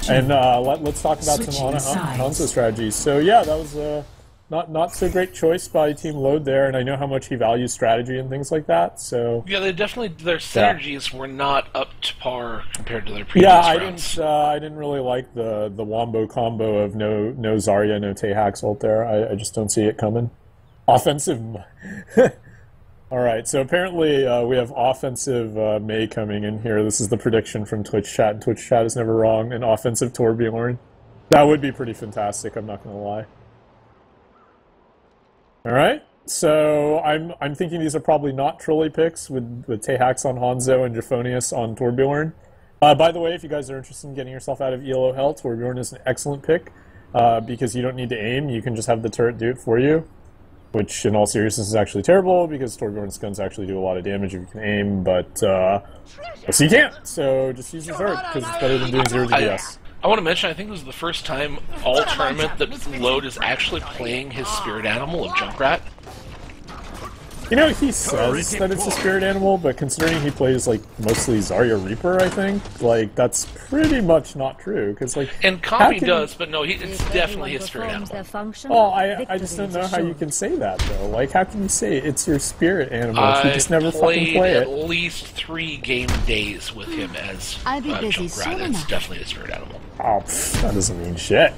And let's talk about some Anna Hanzo strategies. So yeah, that was not so great choice by Team Load there, and I know how much he values strategy and things like that. So yeah, they definitely their synergies were not up to par compared to their previous rounds. I didn't really like the wombo combo of no Zarya, no Taehax ult there. I just don't see it coming. Offensive. All right, so apparently we have offensive Mei coming in here. This is the prediction from Twitch chat, and Twitch chat is never wrong. An offensive Torbjorn. That would be pretty fantastic. I'm not gonna lie. Alright, so I'm thinking these are probably not trolley picks with Taehax on Hanzo and Japhonius on Torbjorn. By the way, if you guys are interested in getting yourself out of ELO hell, Torbjorn is an excellent pick because you don't need to aim, you can just have the turret do it for you, which in all seriousness is actually terrible because Torbjorn's guns actually do a lot of damage if you can aim, but so you can't, so just use the turret because it's better than doing 0 DPS. I want to mention, I think this is the first time all tournament that Load is actually playing his spirit animal of Junkrat. You know, he says that it's a spirit animal, but considering he plays, like, mostly Zarya Reaper, I think, like, that's pretty much not true, because, like... And Kami does, but no, it's definitely his spirit animal. Oh, I just don't know how you can say that, though. Like, how can you say it's your spirit animal if you just never fucking play it? I played at least 3 game days with him as Junkrat. It's definitely his spirit animal. Oh, that doesn't mean shit.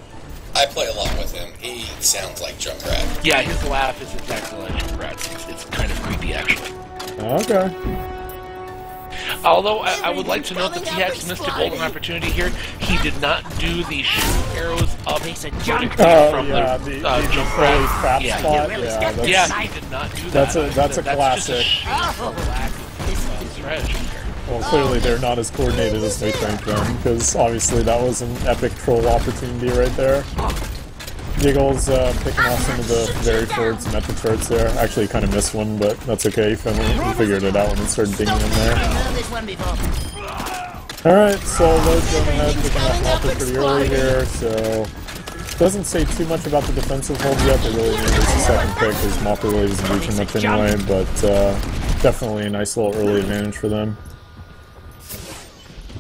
I play a lot with him. He sounds like Junkrat. Yeah, his laugh is exactly like Junkrat's. It's kind of creepy, actually. Okay. Although, I would like to note that TX missed a golden opportunity here. He did not do the shoot arrows up from the Junkrat. Yeah, he did not do that. That's a classic. Strategy here. Well, clearly they're not as coordinated as they think then, because obviously that was an epic troll opportunity right there. Giggles picking off some of the very forward symmetric turrets there. Actually kind of missed one, but that's okay. He figured it out when it started digging in there. Alright, so Lode's going ahead, picking off Mopper pretty early here, so... Doesn't say too much about the defensive hold yet, they really need this a second pick, because Mopper really isn't reaching much anyway, but definitely a nice little early advantage for them.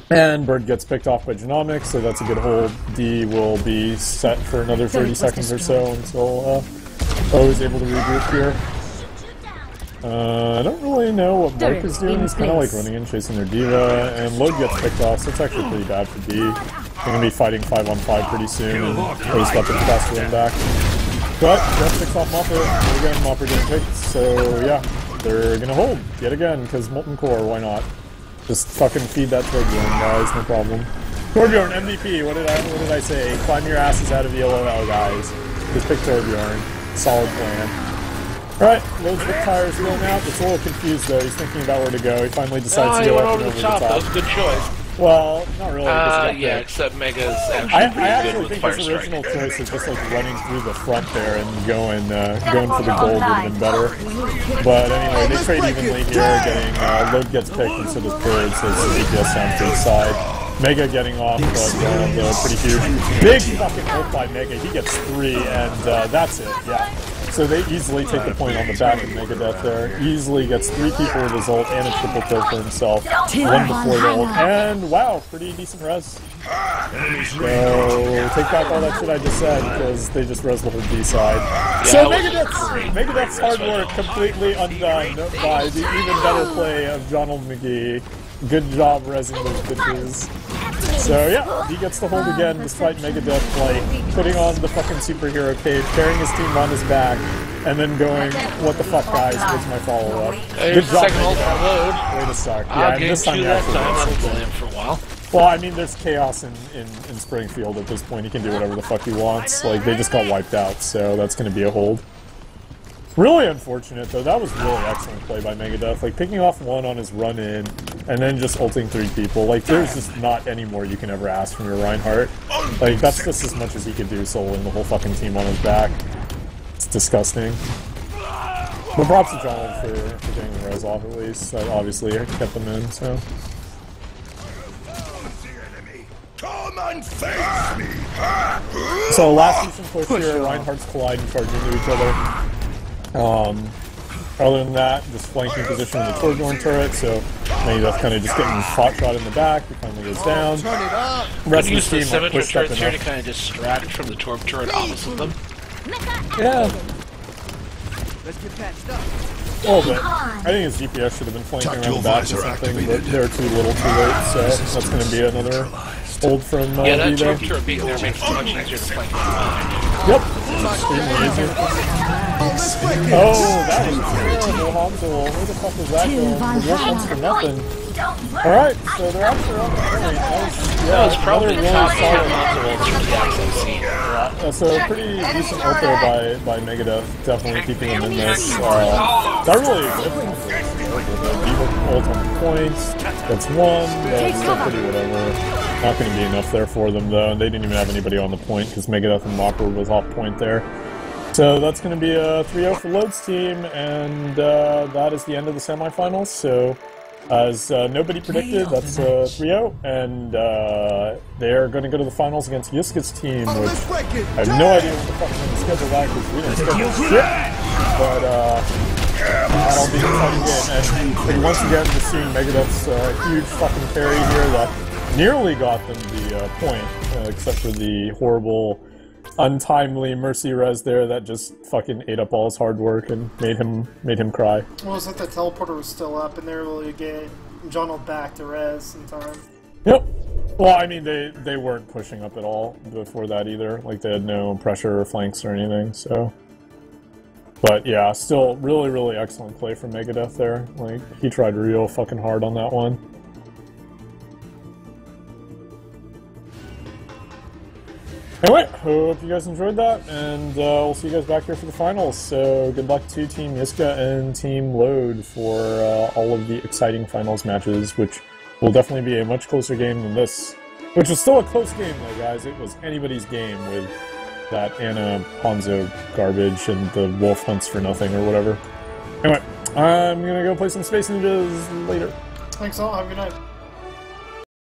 And Bird gets picked off by Genomics, so that's a good hold. D will be set for another 30 seconds or so until O is able to regroup here. I don't really know what Mark is doing. He's kind of like running in, chasing their diva, and Lode gets picked off, so it's actually pretty bad for D. They're going to be fighting 5-on-5 pretty soon, and O's got the fast run back. But Jeff picks off Mopper, and again, Mopper getting picked, so yeah, they're going to hold yet again, because Molten Core, why not? Just fucking feed that Torbjorn, guys, no problem. Torbjorn, MVP, what did I say? Climb your asses out of the LOL, guys. Just pick Torbjorn. Solid plan. Alright, Lode's whip tires going out. It's a little confused though. He's thinking about where to go. He finally decides to go up and over the top. That was a good choice. Well, not really. Yeah, except Mega's actually pretty good with Fire his Strike. original choice of just like running through the front there and going for the gold would have been better. But anyway, they trade evenly here. Lode gets picked instead of Bird, so it's the DPS down to the side. Mega getting off, but pretty huge. Big fucking ult by Mega. He gets 3, and that's it. Yeah. So they easily take the point on the back of Megadeth there. Easily gets 3 people with his ult and a triple kill for himself. 1 before the ult. And wow, pretty decent res. So take back all that shit I just said, because they just res the whole D side. So Megadeth's hard work completely undone by the even better play of Donald McGee. Good job resing those bitches. So yeah, he gets the hold again despite Megadeth like putting on the fucking superhero cape, carrying his team on his back, and then going, "What the fuck, guys? Where's my follow-up?" Good job, Megadeth. Way to suck. Yeah, and this time you actually for a while. Well, I mean, there's chaos in Springfield at this point. He can do whatever the fuck he wants. Like, they just got wiped out, so that's going to be a hold. Really unfortunate, though. That was really excellent play by Megadeth. Like, picking off 1 on his run-in, and then just ulting 3 people. Like, there's just not any more you can ever ask from your Reinhardt. Like, that's just as much as he could do, soloing the whole fucking team on his back. It's disgusting. But props to John for getting the res off, at least. That obviously kept them in, so... So last decent push here, Reinhardt's collide and charging into each other. Other than that, just flanking position in the Torbjorn turret, so Megadeth kind of just getting hot shot in the back, he finally goes down. Rest of the team use the pushed up turrets here to kind of distract from the Torb turret opposite them. Yeah. Let's get patched up. A little bit. I think his DPS should have been flanking around the back or something, but they're too little too late, so that's going to be another hold from yeah, that D-Day. Torb turret being there makes it much easier to flank. Yep. Extremely easy. Oh, that was terrible, Hansel. Where the fuck was that going? The wolf wants for nothing. Alright, so they're actually on the point. That was probably the top so a pretty decent ult there by Megadeth, definitely keeping him in this. That really with a D ult on the points. That's 1, that's still pretty whatever. Not going to be enough there for them though, and they didn't even have anybody on the point because Megadeth and Mopper was off point there. So that's going to be a 3-0 for Lode's team, and that is the end of the semifinals. So as nobody predicted, that's 3-0, and they're going to go to the finals against Yiska's team, which I have no idea what the fuck we're going to schedule that because we didn't schedule shit. But that'll be a fun game. And once again, just seeing Megadeth's huge fucking carry here that nearly got them the point, except for the horrible, untimely mercy res there that just fucking ate up all his hard work and made him cry. Well, it's that the teleporter was still up and they were able to get John back to res in time. Yep. Well, I mean, they weren't pushing up at all before that either. Like, they had no pressure or flanks or anything, so... But yeah, still really, really excellent play from Megadeth there. Like, he tried real fucking hard on that one. Anyway, hope you guys enjoyed that, and we'll see you guys back here for the finals. So good luck to Team Yiska and Team Lode for all of the exciting finals matches, which will definitely be a much closer game than this. Which was still a close game though, guys. It was anybody's game with that Anna Ponzo garbage and the wolf hunts for nothing or whatever. Anyway, I'm gonna go play some Space Ninjas later. Thanks all, have a good night.